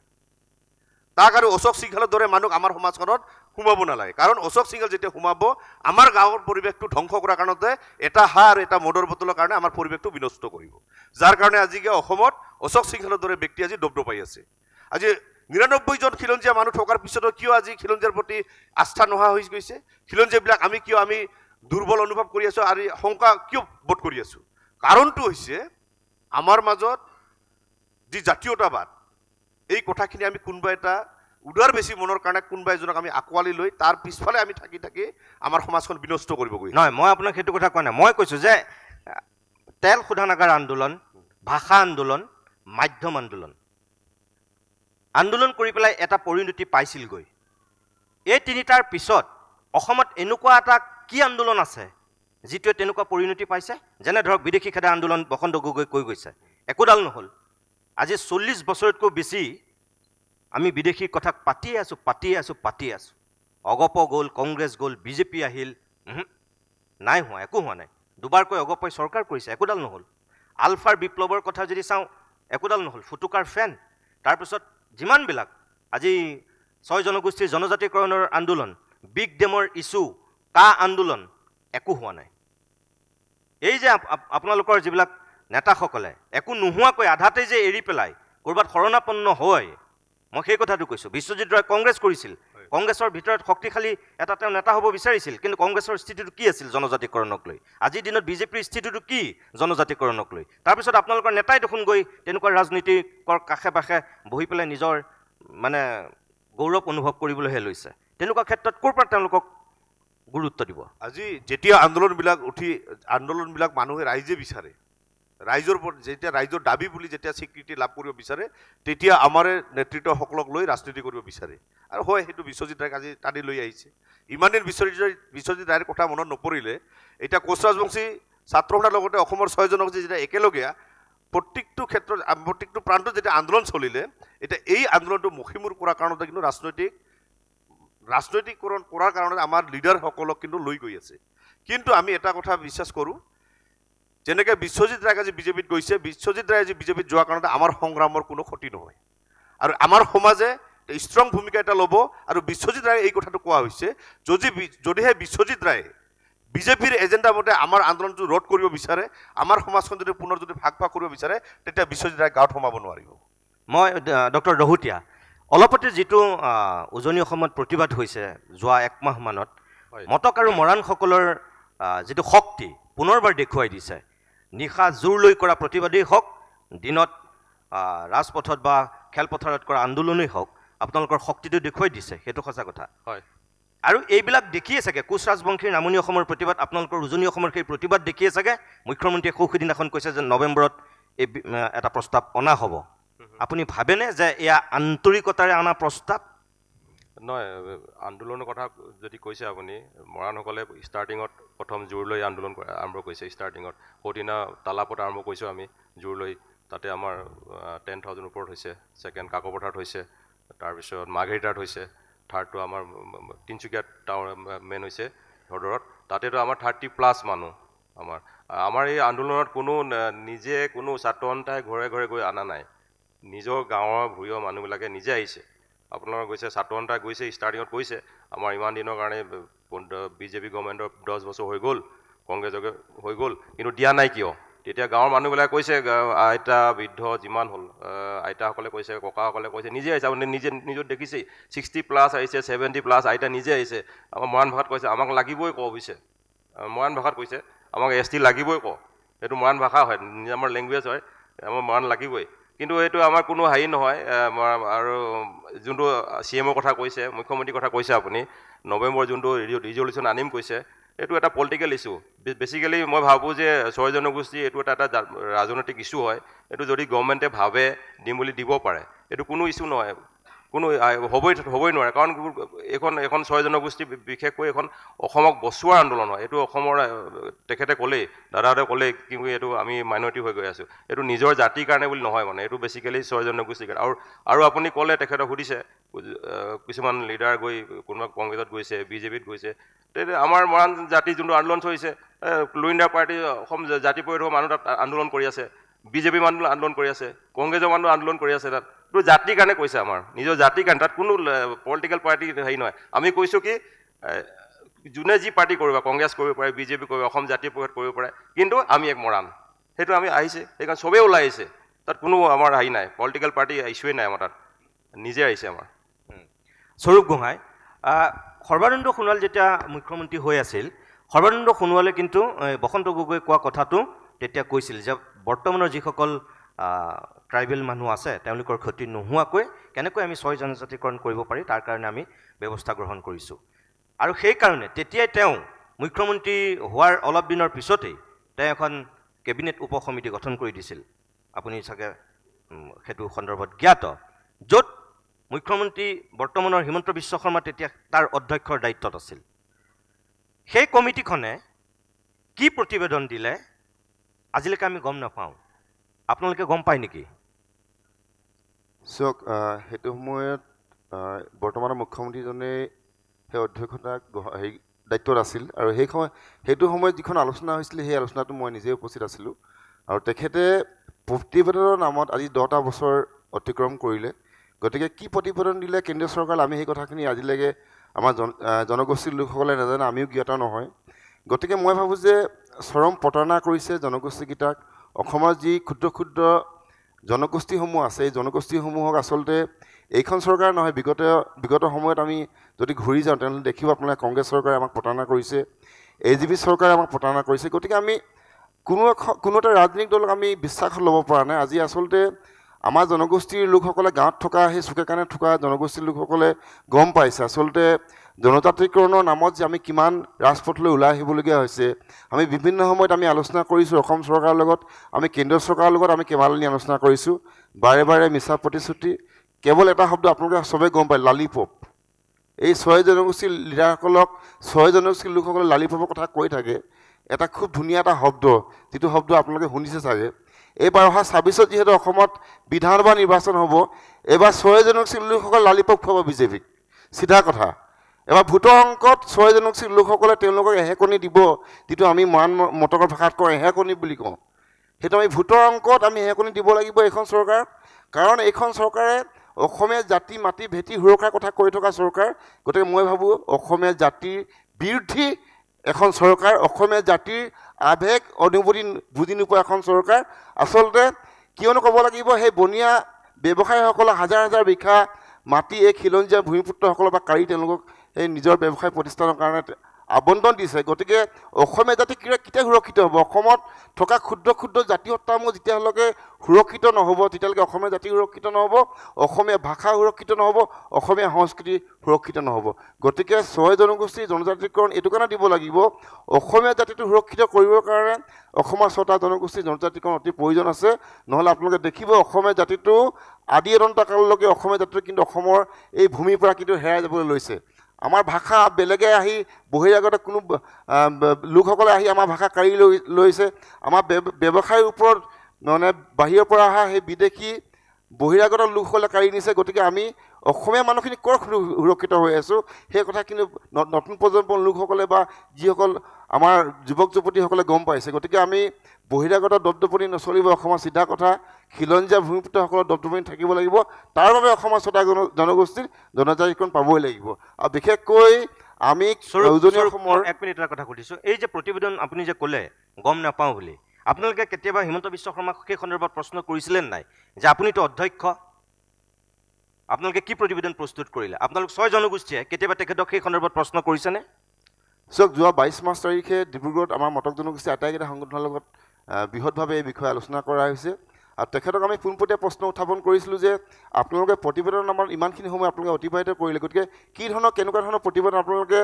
তাক আৰু অশোক সিংহালৰ দৰে মানুহ আমাৰ সমাজখনত সোমাব নালাগে। কাৰণ অশোক সিংহাল যেতিয়া সোমাব, আমাৰ গাঁৱৰ পৰিৱেশটো ধ্বংস কৰাৰ কাৰণতে এটা হাঁহ আৰু এটা মদৰ বটলৰ কাৰণে আমাৰ পৰিৱেশটো বিনষ্ট কৰিব। যাৰ কাৰণে আজিকে অসমত অশোক সিংহালৰ দৰে ব্যক্তি আজি দপদপাই আছে। আজি 99 জন খিলঞ্জীয়া মানুহ থকাৰ পিছতো কিয় আজি খিলঞ্জীয়াৰ প্ৰতি আস্থা নোহোৱা হৈ গৈছে? খিলঞ্জীয়াবিলাক আমি দুৰ্বল অনুভৱ কৰি আছোঁ আৰু শংকা কিয় বোধ কৰি আছোঁ? কাৰণটো হৈছে আমাৰ মাজত যি জাতীয়তাবাদ, এই কথাখিনি আমি কোনোবা এটা উদাৰ বেছি মনৰ কাৰণে কোনোবা এজনক আমি আঁকোৱালি লৈ তাৰ পিছফালে আমি থাকি আমাৰ সমাজখন বিনষ্ট কৰিব গৈ। নহয়, মই আপোনাক সেইটো কথা কোৱা নাই। মই কৈছোঁ যে তেল শোধনাগাৰ আন্দোলন, ভাষা আন্দোলন, মাধ্যম আন্দোলন। আন্দোলন কৰি পেলাই এটা পৰিণতি পাইছিলগৈ। এই তিনিটাৰ পিছত অসমত এনেকুৱা এটা কি আন্দোলন আছে যিটোৱে তেনেকুৱা পৰিণতি পাইছে? যেনে ধৰক বিদেশী খেদা আন্দোলন বসন্ত গগৈ কৈ গৈছে, একোডাল নহ'ল। আজি 40 বছৰতকৈ বেছি আমি বিদেশীৰ কথা পাতিয়ে আছোঁ। অগপ গ'ল, কংগ্ৰেছ গ'ল, বিজেপি আহিল, নাই হোৱা, একো হোৱা নাই। দুবাৰকৈ অগপই চৰকাৰ কৰিছে, একোডাল নহ'ল। আলফাৰ বিপ্লৱৰ কথা যদি চাওঁ, একোডাল নহ'ল, ফুটুকাৰ ফেন। তাৰপিছত যিমানবিলাক আজি 6 জনগোষ্ঠীৰ জনজাতিকৰণৰ আন্দোলন, বিগ ডেমৰ ইছ্যু, কা আন্দোলন, একো হোৱা নাই। এই যে আপোনালোকৰ যিবিলাক নেতাসকলে একো নোহোৱাকৈ আধাতেই যে এৰি পেলাই ক'ৰবাত শৰণাপন্ন হয়, মই সেই কথাটো কৈছোঁ। বিশ্বজিৎ ৰায় কংগ্ৰেছ কৰিছিল, কংগ্ৰেছৰ ভিতৰত শক্তিশালী এটা তেওঁ নেতা হ'ব বিচাৰিছিল, কিন্তু কংগ্ৰেছৰ স্থিতিটো কি আছিল জনজাতিকৰণক লৈ? আজিৰ দিনত বিজেপিৰ স্থিতিটো কি জনজাতিকৰণক লৈ? তাৰপিছত আপোনালোকৰ নেতাই দেখোন গৈ তেনেকুৱা ৰাজনীতিকৰ কাষে পাশে বহি পেলাই নিজৰ মানে গৌৰৱ অনুভৱ কৰিবলৈহে লৈছে। তেনেকুৱা ক্ষেত্ৰত ক'ৰ পৰা তেওঁলোকক গুৰুত্ব দিব? আজি যেতিয়া আন্দোলনবিলাক মানুহে ৰাইজে বিচাৰে, ৰাইজৰ যেতিয়া ৰাইজৰ দাবী বুলি যেতিয়া স্বীকৃতি লাভ কৰিব বিচাৰে, তেতিয়া আমাৰ নেতৃত্বসকলক লৈ ৰাজনীতি কৰিব বিচাৰে। আৰু হয়, সেইটো বিশ্বজিৎ ৰায়ক আজি টানি লৈ আহিছে। ইমান দিন বিশ্বজিৎ ৰায়ৰ কথা মনত নপৰিলে এতিয়া কোচ ৰাজবংশী ছাত্ৰ সন্থাৰ লগতে অসমৰ 6 জনগোষ্ঠী যেতিয়া একেলগে প্ৰত্যেকটো ক্ষেত্ৰত প্ৰত্যেকটো প্ৰান্তত যেতিয়া আন্দোলন চলিলে, এতিয়া এই আন্দোলনটো মুখিমূৰ কৰাৰ কাৰণতে কিন্তু ৰাজনৈতিকৰণ কৰাৰ কাৰণে আমাৰ লিডাৰসকলক কিন্তু লৈ গৈ আছে। কিন্তু আমি এটা কথা বিশ্বাস কৰোঁ, যেনেকৈ বিশ্বজিৎ ৰায় আজি বিজেপিত গৈছে, বিশ্বজিৎ ৰায় আজি বিজেপিত যোৱাৰ কাৰণে আমাৰ সংগ্ৰামৰ কোনো ক্ষতি নহয়। আৰু আমাৰ সমাজে ষ্ট্ৰং ভূমিকা এটা ল'ব। আৰু বিশ্বজিৎ ৰায়ে এই কথাটো কোৱা হৈছে, যদিহে বিশ্বজিৎ ৰায়ে বিজেপিৰ এজেণ্ডা মতে আমাৰ আন্দোলনটো ৰোধ কৰিব বিচাৰে, আমাৰ সমাজখন যদি পুনৰ যদি ভাগ কৰিব বিচাৰে, তেতিয়া বিশ্বজিৎ ৰায় গাঁৱত সোমাব নোৱাৰিব। মই ডক্টৰ ৰহুতীয়া, অলপতে যিটো উজনি অসমত প্ৰতিবাদ হৈছে যোৱা 1 মাহমানত, মটক আৰু মৰাণসকলৰ যিটো শক্তি পুনৰবাৰ দেখুৱাই দিছে। নিশা জোৰ লৈ কৰা প্ৰতিবাদেই হওক, দিনত ৰাজপথত বা খেলপথাৰত কৰা আন্দোলনেই হওক, আপোনালোকৰ শক্তিটো দেখুৱাই দিছে, সেইটো সঁচা কথা। হয়। আৰু এইবিলাক দেখিয়ে চাগে কোচ ৰাজবংশীৰ নামনি অসমৰ প্ৰতিবাদ, আপোনালোকৰ উজনি অসমৰ সেই প্ৰতিবাদ দেখিয়ে চাগে মুখ্যমন্ত্ৰীয়ে সিদিনাখন কৈছে যে নৱেম্বৰত এই এটা প্ৰস্তাৱ অনা হ'ব। আপুনি ভাবেনে যে এয়া আন্তৰিকতাৰে অনা প্ৰস্তাৱ? নহয়, আন্দোলনৰ কথা যদি কৈছে আপুনি, মৰাণসকলে ষ্টাৰ্টিঙত প্ৰথম জোৰ লৈ আন্দোলন আৰম্ভ কৰিছে। ষ্টাৰ্টিঙত সৌদিনা তালাপত আৰম্ভ কৰিছোঁ আমি জোৰ লৈ, তাতে আমাৰ 10,000 ওপৰত হৈছে। ছেকেণ্ড কাকপথাৰত হৈছে, তাৰপিছত মাৰ্ঘেৰিটাত হৈছে, থাৰ্ডটো আমাৰ তিনিচুকীয়াত টাউন মেইন হৈছে হ্ৰদৰত, তাতেতো আমাৰ 30+ মানুহ। আমাৰ এই আন্দোলনত কোনো নিজে কোনো ছাত্ৰ সন্থাই ঘৰে ঘৰে গৈ অনা নাই, নিজৰ গাঁৱৰ ভূঞৰ মানুহবিলাকে নিজে আহিছে। আপোনালোকৰ গৈছে, ছাত্ৰ সন্থা গৈছে, ষ্টাৰ্টিঙত কৈছে আমাৰ ইমান দিনৰ কাৰণে বিজেপি গভৰ্ণমেণ্টৰ 10 বছৰ হৈ গ'ল, কংগ্ৰেছকে হৈ গ'ল, কিন্তু দিয়া নাই কিয়? তেতিয়া গাঁৱৰ মানুহবিলাকে কৈছে, আইতা বৃদ্ধ যিমান হ'ল আইতাসকলে কৈছে, ককাসকলে কৈছে, নিজে আহিছে। আপুনি নিজত দেখিছেই, 60+ আহিছে, 70+ আইতা নিজে আহিছে। আমাৰ মৰাণ ভাষাত কৈছে আমাক লাগিবই ক, অৱশ্যে মৰাণ ভাষাত কৈছে আমাক ST লাগিবই ক, সেইটো মৰাণ ভাষা হয়, আমাৰ লেংগুৱেজ হয়, আমাৰ মৰাণ লাগিবই। কিন্তু এইটো আমাৰ কোনো হেৰি নহয়। আৰু যোনটো CMৰ কথা কৈছে, মুখ্যমন্ত্ৰীৰ কথা কৈছে আপুনি, নৱেম্বৰ যোনটো ৰিজলিউশ্যন আনিম কৈছে, এইটো এটা পলিটিকেল ইছ্যু। বেচিকেলি মই ভাবোঁ যে 6 জনগোষ্ঠী এইটো এটা ৰাজনৈতিক ইছ্যু হয়। এইটো যদি গভৰ্ণমেণ্টে ভাবে দিম বুলি দিব পাৰে, এইটো কোনো ইছ্যু নহয়, কোনো হ'বই নোৱাৰে। কাৰণ এখন 6 জনগোষ্ঠী বিশেষকৈ এখন অসমক বচোৱাৰ আন্দোলন হয়। এইটো অসমৰ তেখেতে ক'লেই, দাদাহঁতে ক'লেই, কিন্তু এইটো আমি মাইনৰিটি হৈ গৈ আছোঁ। এইটো নিজৰ জাতিৰ কাৰণে বুলি নহয়, মানে এইটো বেচিকেলি 6 জনগোষ্ঠীৰ কাৰণে। আৰু আপুনি ক'লে, তেখেতক সুধিছে, কিছুমান লিডাৰ গৈ কোনোবা কংগ্ৰেছত গৈছে, বিজেপিত গৈছে। তেতিয়া আমাৰ মৰাণ জাতি যোনটো আন্দোলন চলিছে, লুইণ্ডাৰ পাৰ্টি অসম জাতি পৰিষদৰ মানুহ তাত আন্দোলন কৰি আছে, বিজেপি মানুহ আন্দোলন কৰি আছে, কংগ্ৰেছৰ মানুহ আন্দোলন কৰি আছে। তাত এইটো জাতিৰ কাৰণে কৈছে, আমাৰ নিজৰ জাতিৰ কাৰণে, তাত কোনো পলিটিকেল পাৰ্টি হেৰি নহয়। আমি কৈছোঁ কি যোনে যি পাৰ্টি কৰিব, কংগ্ৰেছ কৰিব পাৰে, বিজেপি কৰিব, অসম জাতি পৰিষদ কৰিব পাৰে, কিন্তু আমি এক মৰাণ, সেইটো আমি আহিছে। সেইকাৰণে চবেই ওলাই আহিছে, তাত কোনো আমাৰ হেৰি নাই, পলিটিকেল পাৰ্টি ইছ্যুৱেই নাই আমাৰ তাত, নিজে আহিছে আমাৰ। স্বৰূপ গোহাঁই, সৰ্বানন্দ সোণোৱাল যেতিয়া মুখ্যমন্ত্ৰী হৈ আছিল, সৰ্বানন্দ সোণোৱালে কিন্তু বসন্ত গগৈ কোৱা কথাটো তেতিয়া কৈছিল যে বৰ্তমানৰ যিসকল ট্ৰাইবেল মানুহ আছে, তেওঁলোকৰ ক্ষতি নোহোৱাকৈ কেনেকৈ আমি 6 জনজাতিকৰণ কৰিব পাৰি, তাৰ কাৰণে আমি ব্যৱস্থা গ্ৰহণ কৰিছোঁ। আৰু সেইকাৰণে তেতিয়াই তেওঁ মুখ্যমন্ত্ৰী হোৱাৰ অলপ দিনৰ পিছতেই তেওঁ এখন কেবিনেট উপ সমিতি গঠন কৰি দিছিল। আপুনি চাগে সেইটো সন্দৰ্ভত জ্ঞাত, য'ত মুখ্যমন্ত্ৰী বৰ্তমানৰ হিমন্ত বিশ্ব শৰ্মা তেতিয়া তাৰ অধ্যক্ষৰ দায়িত্বত আছিল। সেই কমিটিখনে কি প্ৰতিবেদন দিলে আজিলৈকে আমি গম নাপাওঁ। আপোনালোকে গম পায় নেকি? চাওক, সেইটো সময়ত বৰ্তমানৰ মুখ্যমন্ত্ৰীজনে সেই অধ্যক্ষতা দায়িত্বত আছিল, আৰু সেইটো সময়ত যিখন আলোচনা হৈছিলে সেই আলোচনাটো মই নিজে উপস্থিত আছিলোঁ। আৰু তেখেতে প্ৰতিবেদনৰ নামত আজি 10টা বছৰ অতিক্ৰম কৰিলে। গতিকে কি প্ৰতিবেদন দিলে কেন্দ্ৰীয় চৰকাৰে, আমি সেই কথাখিনি আজিলৈকে আমাৰ জনগোষ্ঠীৰ লোকসকলে নাজানে, আমিও জ্ঞাত নহয়। গতিকে মই ভাবোঁ যে চৰম প্ৰতাৰণা কৰিছে জনগোষ্ঠীকেইটাক। অসমৰ যি ক্ষুদ্ৰ ক্ষুদ্ৰ জনগোষ্ঠীসমূহ আছে, এই জনগোষ্ঠীসমূহক আচলতে এইখন চৰকাৰ নহয়, বিগত সময়ত আমি যদি ঘূৰি যাওঁ তেনেহ'লে দেখিব আপোনালোকে কংগ্ৰেছ চৰকাৰে আমাক প্ৰতাৰণা কৰিছে, AGP চৰকাৰে আমাক প্ৰতাৰণা কৰিছে। গতিকে আমি কোনো এটা ৰাজনৈতিক দলক আমি বিশ্বাসত ল'ব পৰা নাই। আজি আচলতে আমাৰ জনগোষ্ঠীৰ লোকসকলে, গাঁৱত থকা সেই চুকে কাণে থকা জনগোষ্ঠীৰ লোকসকলে গম পাইছে আচলতে জনজাতীকৰণৰ নামত যে আমি কিমান ৰাজপথলৈ ওলাই আহিবলগীয়া হৈছে। আমি বিভিন্ন সময়ত আমি আলোচনা কৰিছোঁ অসম চৰকাৰৰ লগত, আমি কেন্দ্ৰীয় চৰকাৰৰ লগত আমি কেইবালানি আলোচনা কৰিছোঁ, বাৰে বাৰে মিছা প্ৰতিশ্ৰুতি। কেৱল এটা শব্দ আপোনালোকে চবেই গম পায়, লালিপপ। এই 6 জনগোষ্ঠীৰ লিডাৰসকলক 6 জনগোষ্ঠীৰ লোকসকলে লালিপপৰ কথা কৈ থাকে। এটা খুব ধুনীয়া এটা শব্দ, যিটো শব্দ আপোনালোকে শুনিছে চাগে। এইবাৰ অহা 26ত যিহেতু অসমত বিধানসভা নিৰ্বাচন হ'ব, এইবাৰ 6 জনগোষ্ঠীৰ লোকসকলে লালিপপ খুৱাব বিজেপিক। চিধা কথা। এবাৰ ভোটৰ অংকত 6 জনগোষ্ঠীৰ লোকসকলে তেওঁলোকক এহেকণি দিব, যিটো আমি মৰাণ মটকৰ ভাষাত কওঁ এহেকণি বুলি কওঁ। সেইটো আমি ভোটৰ অংকত আমি এহেকণি দিব লাগিব এইখন চৰকাৰ। কাৰণ এইখন চৰকাৰে অসমীয়া জাতি মাটি ভেটি সুৰক্ষাৰ কথা কৈ থকা চৰকাৰ। গতিকে মই ভাবোঁ অসমীয়া জাতিৰ বিৰোধী এখন চৰকাৰ, অসমীয়া জাতিৰ আৱেগ অনুভূতি বুজি নোপোৱা এখন চৰকাৰ। আচলতে কিয়নো ক'ব লাগিব, সেই বনীয়া ব্যৱসায়ীসকলক হাজাৰ হাজাৰ বিঘা মাটি এই খিলঞ্জীয়া ভূমিপুত্ৰসকলৰ বা কাঢ়ি তেওঁলোকক এই নিজৰ ব্যৱসায় প্ৰতিষ্ঠানৰ কাৰণে আবণ্টন দিছে। গতিকে অসমীয়া জাতি কেতিয়া সুৰক্ষিত হ'ব? অসমত থকা ক্ষুদ্ৰ ক্ষুদ্ৰ জাতি সত্তাসমূহ যেতিয়ালৈকে সুৰক্ষিত নহ'ব, তেতিয়ালৈকে অসমীয়া জাতি সুৰক্ষিত নহ'ব, অসমীয়া ভাষা সুৰক্ষিত নহ'ব, অসমীয়া সংস্কৃতি সুৰক্ষিত নহ'ব। গতিকে 6 জনগোষ্ঠীৰ জনজাতিকৰণ এইটো কাৰণে দিব লাগিব, অসমীয়া জাতিটো সুৰক্ষিত কৰিবৰ কাৰণে অসমৰ 6টা জনগোষ্ঠীৰ জনজাতিকৰণ অতি প্ৰয়োজন আছে। নহ'লে আপোনালোকে দেখিব অসমীয়া জাতিটো আদি অনন্তকাললৈকে অসমীয়া জাতিটো কিন্তু অসমৰ এই ভূমিৰ পৰা কিন্তু হেৰাই যাবলৈ লৈছে। আমাৰ ভাষা বেলেগে আহি বহিৰাগত কোনো লোকসকলে আহি আমাৰ ভাষা কাঢ়ি লৈছে। আমাৰ ব্যৱসায়ৰ ওপৰত মানে বাহিৰৰ পৰা অহা সেই বিদেশী বহিৰাগত লোকসকলে কাঢ়ি নিছে। গতিকে আমি অসমীয়া মানুহখিনি ক'ৰ সুৰক্ষিত হৈ আছোঁ সেই কথা কিন্তু নতুন প্ৰজন্মৰ লোকসকলে বা যিসকল আমাৰ যুৱক যুৱতীসকলে গম পাইছে। গতিকে আমি বহিৰাগত দপদপনি নচলিব, অসমৰ চিধা কথা খিলঞ্জীয়া ভূমিপুত্ৰসকলৰ দপদপনি থাকিব লাগিব। তাৰ বাবে অসমৰ 6টা জনগোষ্ঠীৰ জনজাতিকৰণ পাবই লাগিব। আৰু বিশেষকৈ আমি উজনি অসমৰ 1 মিনিট এটা কথা সুধিছোঁ, এই যে প্ৰতিবেদন আপুনি যে ক'লে গম নাপাওঁ বুলি, আপোনালোকে কেতিয়াবা হিমন্ত বিশ্ব শৰ্মাক সেই সন্দৰ্ভত প্ৰশ্ন কৰিছিলে নাই যে আপুনিতো অধ্যক্ষ, আপোনালোকে কি প্ৰতিবেদন প্ৰস্তুত কৰিলে? আপোনালোক 6 জনগোষ্ঠীয়ে কেতিয়াবা তেখেতক সেই সন্দৰ্ভত প্ৰশ্ন কৰিছেনে? চাওক, যোৱা 22 মাৰ্চ তাৰিখে ডিব্ৰুগড়ত আমাৰ মটক জনগোষ্ঠী আটাইকেইটা সংগঠনৰ লগত বৃহৎভাৱে এই বিষয়ে আলোচনা কৰা হৈছে। আৰু তেখেতক আমি পোনপটীয়া প্ৰশ্ন উত্থাপন কৰিছিলোঁ যে আপোনালোকে প্ৰতিবেদনৰ নামত ইমানখিনি সময় আপোনালোকে অতিবাহিত কৰিলে, গতিকে কেনেকুৱা ধৰণৰ প্ৰতিবেদন আপোনালোকে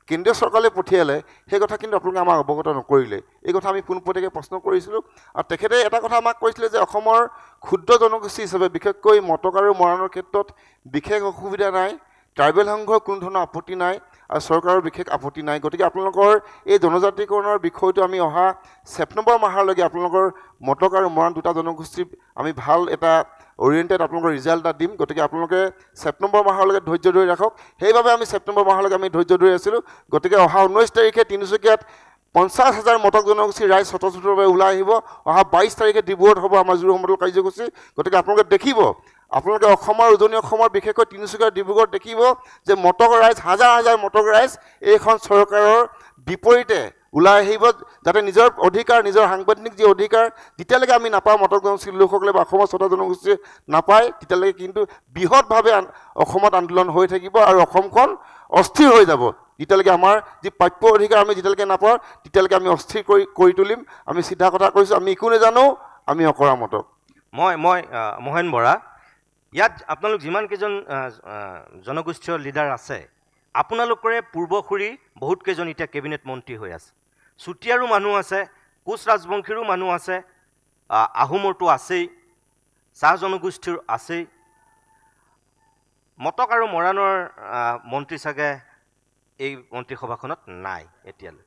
কেন্দ্ৰীয় চৰকাৰলৈ পঠিয়ালে সেই কথা কিন্তু আপোনালোকে আমাক অৱগত নকৰিলে। এই কথা আমি পোনপটীয়াকৈ প্ৰশ্ন কৰিছিলোঁ। আৰু তেখেতে এটা কথা আমাক কৈছিলে যে অসমৰ ক্ষুদ্ৰ জনগোষ্ঠী হিচাপে বিশেষকৈ মটক আৰু মৰাণৰ ক্ষেত্ৰত বিশেষ অসুবিধা নাই, ট্ৰাইবেল সংঘৰ কোনো ধৰণৰ আপত্তি নাই আৰু চৰকাৰৰ বিশেষ আপত্তি নাই। গতিকে আপোনালোকৰ এই জনজাতিকৰণৰ বিষয়টো আমি অহা ছেপ্টেম্বৰ মাহলৈকে আপোনালোকৰ মটক আৰু মৰাণ 2টা জনগোষ্ঠীৰ আমি ভাল এটা অৰিয়েণ্টেড আপোনালোকৰ ৰিজাল্ট এটা দিম। গতিকে আপোনালোকে ছেপ্টেম্বৰ মাহলৈকে ধৈৰ্য ধৰি ৰাখক। সেইবাবে আমি ছেপ্টেম্বৰ মাহলৈকে আমি ধৈৰ্য ধৰি আছিলোঁ। গতিকে অহা 19 তাৰিখে তিনিচুকীয়াত 50,000 মটক জনগোষ্ঠীৰ ৰাইজ স্বতঃস্ফূৰ্তভাৱে ওলাই আহিব। অহা 22 তাৰিখে ডিব্ৰুগড়ত হ'ব আমাৰ যোৰ সমদল কাৰ্যসূচী। গতিকে আপোনালোকে দেখিব, আপোনালোকে অসমৰ উজনি অসমৰ বিশেষকৈ তিনিচুকীয়া ডিব্ৰুগড়ত দেখিব যে মটক ৰাইজ, হাজাৰ হাজাৰ মটক ৰাইজ এইখন চৰকাৰৰ বিপৰীতে ওলাই আহিব, যাতে নিজৰ অধিকাৰ, নিজৰ সাংবিধানিক যি অধিকাৰ যেতিয়ালৈকে আমি নাপাওঁ, মটক জনগোষ্ঠীৰ লোকসকলে বা অসমৰ 6টা জনগোষ্ঠীয়ে নাপায়, তেতিয়ালৈকে কিন্তু বৃহৎভাৱে অসমত আন্দোলন হৈ থাকিব আৰু অসমখন অস্থিৰ হৈ যাব। যেতিয়ালৈকে আমাৰ যি প্ৰাপ্য অধিকাৰ আমি যেতিয়ালৈকে নাপাওঁ, তেতিয়ালৈকে আমি অস্থিৰ কৰি তুলিম। আমি চিধা কথা কৈছোঁ, আমি একো নাজানো, আমি অকৰা মটক। মই মহেন বৰা, ইয়াত আপোনালোক যিমানকেইজন জনগোষ্ঠীয় লিডাৰ আছে, আপোনালোকৰে পূৰ্বসূৰী বহুতকেইজন এতিয়া কেবিনেট মন্ত্ৰী হৈ আছে। চুতীয়াৰো মানুহ আছে, কোচ ৰাজবংশীৰো মানুহ আছে, আহোমৰতো আছেই, চাহ জনগোষ্ঠীৰ আছেই, মটক আৰু মৰাণৰ মন্ত্ৰী চাগে এই মন্ত্ৰীসভাখনত নাই এতিয়ালৈ।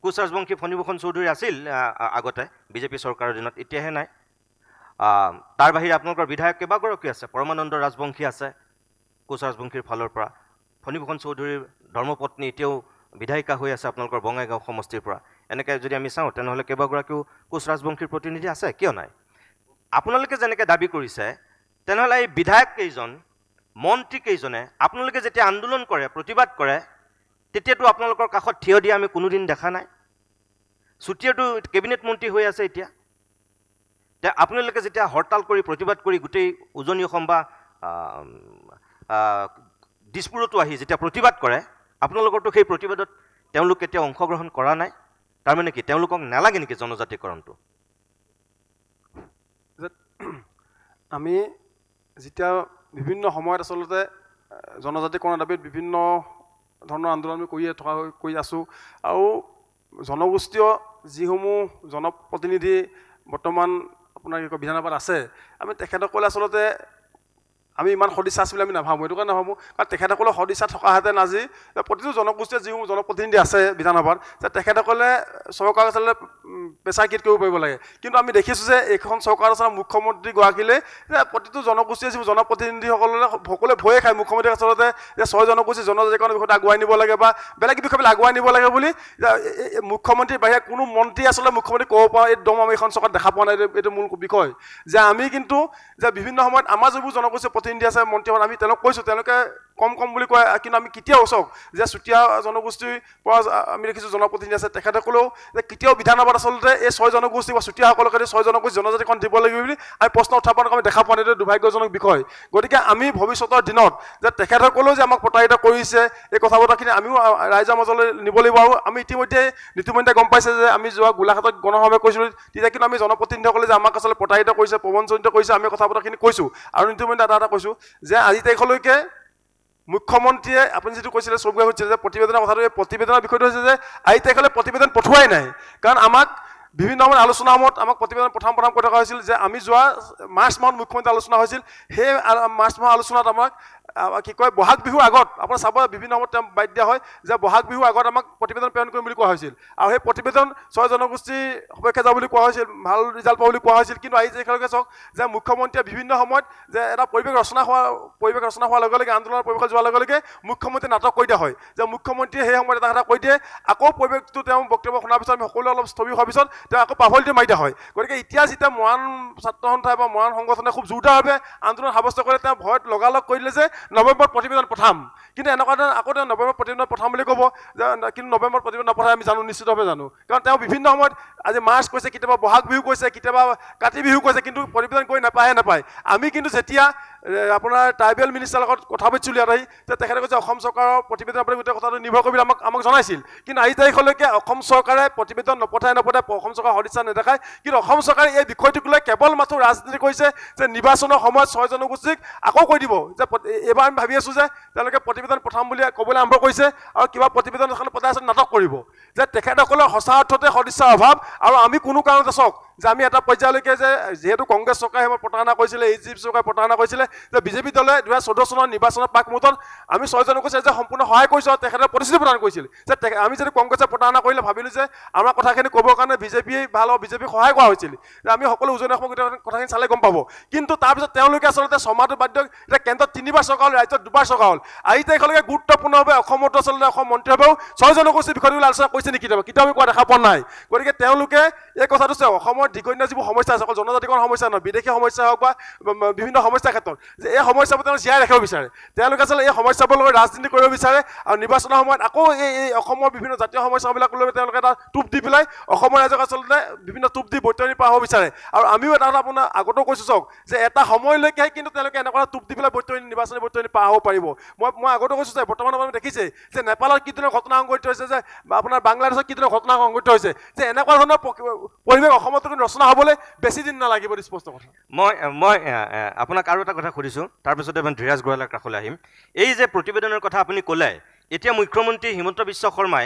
কোচ ৰাজবংশী ফণীভূষণ চৌধুৰী আছিল আগতে বিজেপি চৰকাৰৰ দিনত, এতিয়াহে নাই। তাৰ বাহিৰে আপোনালোকৰ বিধায়ক কেইবাগৰাকী আছে, পৰমানন্দ ৰাজবংশী আছে কোচ ৰাজবংশীৰ ফালৰ পৰা, ফণীভূষণ চৌধুৰীৰ ধৰ্মপত্নী এতিয়াও বিধায়িকা হৈ আছে আপোনালোকৰ বঙাইগাঁও সমষ্টিৰ পৰা। এনেকৈ যদি আমি চাওঁ তেনেহ'লে কেইবাগৰাকীও কোচ ৰাজবংশীৰ প্ৰতিনিধি আছে, কিয় নাই? আপোনালোকে যেনেকৈ দাবী কৰিছে তেনেহ'লে এই বিধায়ক কেইজন, মন্ত্ৰী কেইজনে আপোনালোকে যেতিয়া আন্দোলন কৰে, প্ৰতিবাদ কৰে, তেতিয়াতো আপোনালোকৰ কাষত থিয় দিয়া আমি কোনোদিন দেখা নাই। চুতীয়াটো কেবিনেট মন্ত্ৰী হৈ আছে এতিয়া। আপোনালোকে যেতিয়া হৰতাল কৰি প্ৰতিবাদ কৰি গোটেই উজনি অসম বা দিছপুৰতো আহি যেতিয়া প্ৰতিবাদ কৰে, আপোনালোকৰতো সেই প্ৰতিবাদত তেওঁলোক কেতিয়াও অংশগ্ৰহণ কৰা নাই। তাৰমানে কি তেওঁলোকক নালাগে নেকি জনজাতিকৰণটো? আমি যেতিয়া বিভিন্ন সময়ত আচলতে জনজাতিকৰণৰ দাবীত বিভিন্ন ধৰণৰ আন্দোলন আমি কৰি আছোঁ, আৰু জনগোষ্ঠীয় যিসমূহ জনপ্ৰতিনিধি বৰ্তমান আপোনাৰ কি কয় বিধানসভাত আছে, আমি তেখেতসকলে আচলতে আমি ইমান সদিচ্ছা আছে বুলি আমি নাভাবোঁ। এইটো কাৰণে নাভাবোঁ কাৰণ তেখেতসকলৰ সদিচ্ছা থকাহেঁতেন আজি প্ৰতিটো জনগোষ্ঠীয় যিসমূহ জনপ্ৰতিনিধি আছে বিধানসভাত, যে তেখেতসকলে চৰকাৰক আচলতে প্ৰেছাৰ ক্ৰিয়েট কৰিব পাৰিব লাগে। কিন্তু আমি দেখিছোঁ যে এইখন চৰকাৰ আচলতে মুখ্যমন্ত্ৰীগৰাকীলৈ যে প্ৰতিটো জনগোষ্ঠীয় যিবোৰ জনপ্ৰতিনিধিসকলে সকলোৱে ভয়ে খায় মুখ্যমন্ত্ৰীক আচলতে যে 6 জনগোষ্ঠী জনজাতিকৰণৰ বিষয়ত আগুৱাই নিব লাগে বা বেলেগ বিষয়বিলাক আগুৱাই নিব লাগে বুলি মুখ্যমন্ত্ৰীৰ বাহিৰে কোনো মন্ত্ৰী আচলতে মুখ্যমন্ত্ৰী ক'ব পৰা একদম আমি এইখন চৰকাৰত দেখা পোৱা নাই। এইটো মূল বিষয় যে আমি কিন্তু যে বিভিন্ন সময়ত আমাৰ যিবোৰ জনগোষ্ঠীয় প্ৰতিনিধি আছে মন্ত্ৰীসভাত, আমি তেওঁলোকক কৈছোঁ, তেওঁলোকে কম বুলি কয়, কিন্তু আমি কেতিয়াও চাওক যে চুতীয়া জনগোষ্ঠীৰ পৰা আমি দেখিছোঁ জনপ্ৰতিনিধি আছে, তেখেতসকলেও যে কেতিয়াও বিধানসভাত আচলতে এই 6 জনগোষ্ঠী বা চুতীয়াসকলকে 6 জনগোষ্ঠী জনজাতিকৰণ দিব লাগিব বুলি আমি প্ৰশ্ন উত্থাপন আমি দেখা পোৱা নাই। এইটো দুৰ্ভাগ্যজনক বিষয়। গতিকে আমি ভৱিষ্যতৰ দিনত যে তেখেতসকলেও যে আমাক প্ৰতাৰিত কৰিছে এই কথা বতৰাখিনি আমিও ৰাইজৰ মাজলৈ নিব লাগিব। আৰু আমি ইতিমধ্যে গম পাইছে যে আমি যোৱা গোলাঘাটত গণসভা কৰিছিলোঁ, তেতিয়া কিন্তু আমি জনপ্ৰতিনিধিসকলে যে আমাক আচলতে প্ৰতাৰিত কৰিছে, প্ৰবঞ্চনিত কৰিছে, আমি কথা বতৰাখিনি কৈছোঁ। আৰু ইতিমধ্যে এটা কৈছোঁ যে আজি তাৰিখলৈকে মুখ্যমন্ত্ৰীয়ে আপুনি যিটো কৈছিলে চবুৱে হৈছিলে যে প্ৰতিবেদনৰ কথাটো, এই প্ৰতিবেদনৰ বিষয়টো হৈছে যে আজি তাৰিখলৈ প্ৰতিবেদন পঠোৱাই নাই। কাৰণ আমাক বিভিন্ন সময়ত আলোচনাৰ সময়ত আমাক প্ৰতিবেদন প্ৰথম কৈ থকা হৈছিল যে আমি যোৱা মাৰ্চ মাহত মুখ্যমন্ত্ৰী আলোচনা হৈছিল, সেই মাৰ্চ মাহৰ আলোচনাত আমাক কি কয় বহাগ বিহুৰ আগত আপোনাৰ চাব বিভিন্ন সময়ত তেওঁ বাদ দিয়া হয় যে বহাগ বিহুৰ আগত আমাক প্ৰতিবেদন প্ৰেৰণ কৰিম বুলি কোৱা হৈছিল। আৰু সেই প্ৰতিবেদন 6 জনগোষ্ঠীৰ সপক্ষে যাব বুলি কোৱা হৈছিল, ভাল ৰিজাল্ট পাব বুলি কোৱা হৈছিল। কিন্তু আজি তাৰিখলৈকে চাওক যে মুখ্যমন্ত্ৰীয়ে বিভিন্ন সময়ত যে এটা পৰিৱেশ ৰচনা হোৱাৰ লগে লগে আন্দোলনৰ পৰিৱেশত যোৱাৰ লগে লগে মুখ্যমন্ত্ৰীয়ে নাটক কৰি দিয়া হয় যে মুখ্যমন্ত্ৰীয়ে সেই সময়ত এটা কথা কৈ দিয়ে, আকৌ পৰিৱেশটো তেওঁ বক্তব্য শুনাৰ পিছত আমি সকলোৱে অলপ স্থবিৰ হোৱাৰ পিছত তেওঁ আকৌ পাভলিটো মাৰি দিয়া হয়। গতিকে এতিয়া যেতিয়া মৰাণ ছাত্ৰ সন্থাই বা মৰাণ সংগঠনে খুব জোৰদাৰভাৱে আন্দোলন সাব্যস্ত কৰে, তেওঁ ভয়ত লগালগ কৰি দিলে যে নৱেম্বৰত প্ৰতিবেদন পঠাম। কিন্তু এনেকুৱা ধৰণৰ আকৌ তেওঁ নৱেম্বৰত প্ৰতিবেদন পঠাম বুলি ক'ব, যে কিন্তু নৱেম্বৰত প্ৰতিবেদন নপঠাই আমি জানো, নিশ্চিতভাৱে জানো। কাৰণ তেওঁ বিভিন্ন সময়ত আজি মাৰ্চ কৈছে, কেতিয়াবা বহাগ বিহু কৈছে, কেতিয়াবা কাতি বিহু কৈছে, কিন্তু প্ৰতিবেদন কৰি নাপায়। আমি কিন্তু যেতিয়া আপোনাৰ ট্ৰাইবেল মিনিষ্টাৰৰ লগত কথা পাতিছিলোঁ ইয়াত আহি, যে তেখেতে কৈছে অসম চৰকাৰৰ প্ৰতিবেদনৰ ওপৰত গোটেই কথাটো নিৰ্ভৰ কৰি আমাক জনাইছিল। কিন্তু আজি তাৰিখলৈকে অসম চৰকাৰে প্ৰতিবেদন নপঠাই অসম চৰকাৰৰ সদিচ্ছা নেদেখায়। কিন্তু অসম চৰকাৰে এই বিষয়টোক লৈ কেৱল মাথো ৰাজনীতি কৰিছে যে নিৰ্বাচনৰ সময়ত 6 জনগোষ্ঠীক আকৌ কৈ দিব যে এইবাৰ আমি ভাবি আছোঁ যে তেওঁলোকে প্ৰতিবেদন পঠাম বুলি ক'বলৈ আৰম্ভ কৰিছে, আৰু কিবা প্ৰতিবেদন এখন পঠাই আছে নাটক কৰিব, যে তেখেতসকলৰ সঁচা অৰ্থতে সদিচ্ছাৰ অভাৱ। আৰু আমি কোনো কাৰণতে চাওক যে আমি এটা পৰ্যায়লৈকে যে যিহেতু কংগ্ৰেছ চৰকাৰে সময়ত প্ৰতাৰণা কৰিছিলে, AGP চৰকাৰে প্ৰতাৰণা কৰিছিলে, যে বিজেপি দলে 2014 চনৰ নিৰ্বাচনৰ প্ৰাক মুহূৰ্তত আমি 6 জনগোষ্ঠীয়ে যে সম্পূৰ্ণ সহায় কৰিছোঁ আৰু তেখেতে প্ৰতিশ্ৰুতি প্ৰদান কৰিছিল যে আমি যদি কংগ্ৰেছে প্ৰতাৰণা কৰিলে ভাবিলোঁ যে আমাৰ কথাখিনি ক'বৰ কাৰণে বিজেপিয়ে ভাল হ'ব, বিজেপিক সহায় কৰা হৈছিল, যে আমি সকলো উজনি অসমৰ কথাখিনি চালে গম পাব। কিন্তু তাৰপিছত তেওঁলোকে আচলতে ছমাহটো বাদ দিয়ক, এতিয়া কেন্দ্ৰত 3বাৰ চৰকাৰ হ'ল, ৰাজ্যত 2বাৰ চৰকাৰ হ'ল। আজি তাৰিখলৈকে গুৰুত্বপূৰ্ণভাৱে অসমতো আচলতে অসম মন্ত্ৰীসভাও 6 জনগোষ্ঠীৰ বিষয়টো আলোচনা কৰিছে নেকি কেতিয়াও আমি কোৱা দেখা পোৱা নাই। গতিকে তেওঁলোকে এই কথাটো চাওক, অসমৰ দীৰ্ঘদিনীয়া যিবোৰ সমস্যা আছে, অকল জনজাতিকৰণৰ সমস্যা নহয়, বিদেশী সমস্যা হওক বা বিভিন্ন সমস্যাৰ ক্ষেত্ৰত যে এই সমস্যাবোৰ তেওঁলোকে জীয়াই ৰাখিব বিচাৰে। তেওঁলোকে আচলতে এই সমস্যাবোৰ লগত ৰাজনীতি কৰিব বিচাৰে, আৰু নিৰ্বাচনৰ সময়ত আকৌ এই অসমৰ বিভিন্ন জাতীয় সমস্যাবিলাক লৈ তেওঁলোকে এটা টোপ দি পেলাই অসমৰ ৰাইজক আচলতে বিভিন্ন টোপ দি বৈতৰণি পাৰ হ'ব বিচাৰে। আৰু আমিও এটা কথা আপোনাৰ আগতেও কৈছোঁ চাওক যে এটা সময়লৈকেহে কিন্তু তেওঁলোকে এনেকুৱা টোপ দি পেলাই নিৰ্বাচনী বৈতৰণি পাৰ হ'ব পাৰিব। মই আগতে কৈছোঁ যে বৰ্তমান আপুনি দেখিছে যে নেপালত কি ধৰণৰ ঘটনা সংঘটিত হৈছে, যে আপোনাৰ বাংলাদেশত কি ধৰণৰ ঘটনা সংঘটিত হৈছে, যে এনেকুৱা ধৰণৰ পৰিৱেশ অসমতো কিন্তু ৰচনা হ'বলৈ বেছি দিন নালাগিব। স্পষ্ট কথা। মই আপোনাক আৰু এটা কথা সুধিছোঁ, তাৰপিছতে মই ধীৰাজ গোৱালাৰ কাষলৈ আহিম। এই যে প্ৰতিবেদনৰ কথা আপুনি ক'লে, এতিয়া মুখ্যমন্ত্ৰী হিমন্ত বিশ্ব শৰ্মাই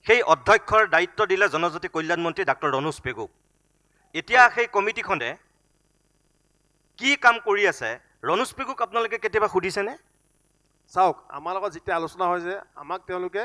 সেই অধ্যক্ষৰ দায়িত্ব দিলে জনজাতি কল্যাণ মন্ত্ৰী ডাক্তৰ ৰণোজ পেগুক। এতিয়া সেই কমিটিখনে কি কাম কৰি আছে ৰণোজ পেগুক আপোনালোকে কেতিয়াবা সুধিছেনে? চাওক, আমাৰ লগত যেতিয়া আলোচনা হয় যে আমাক তেওঁলোকে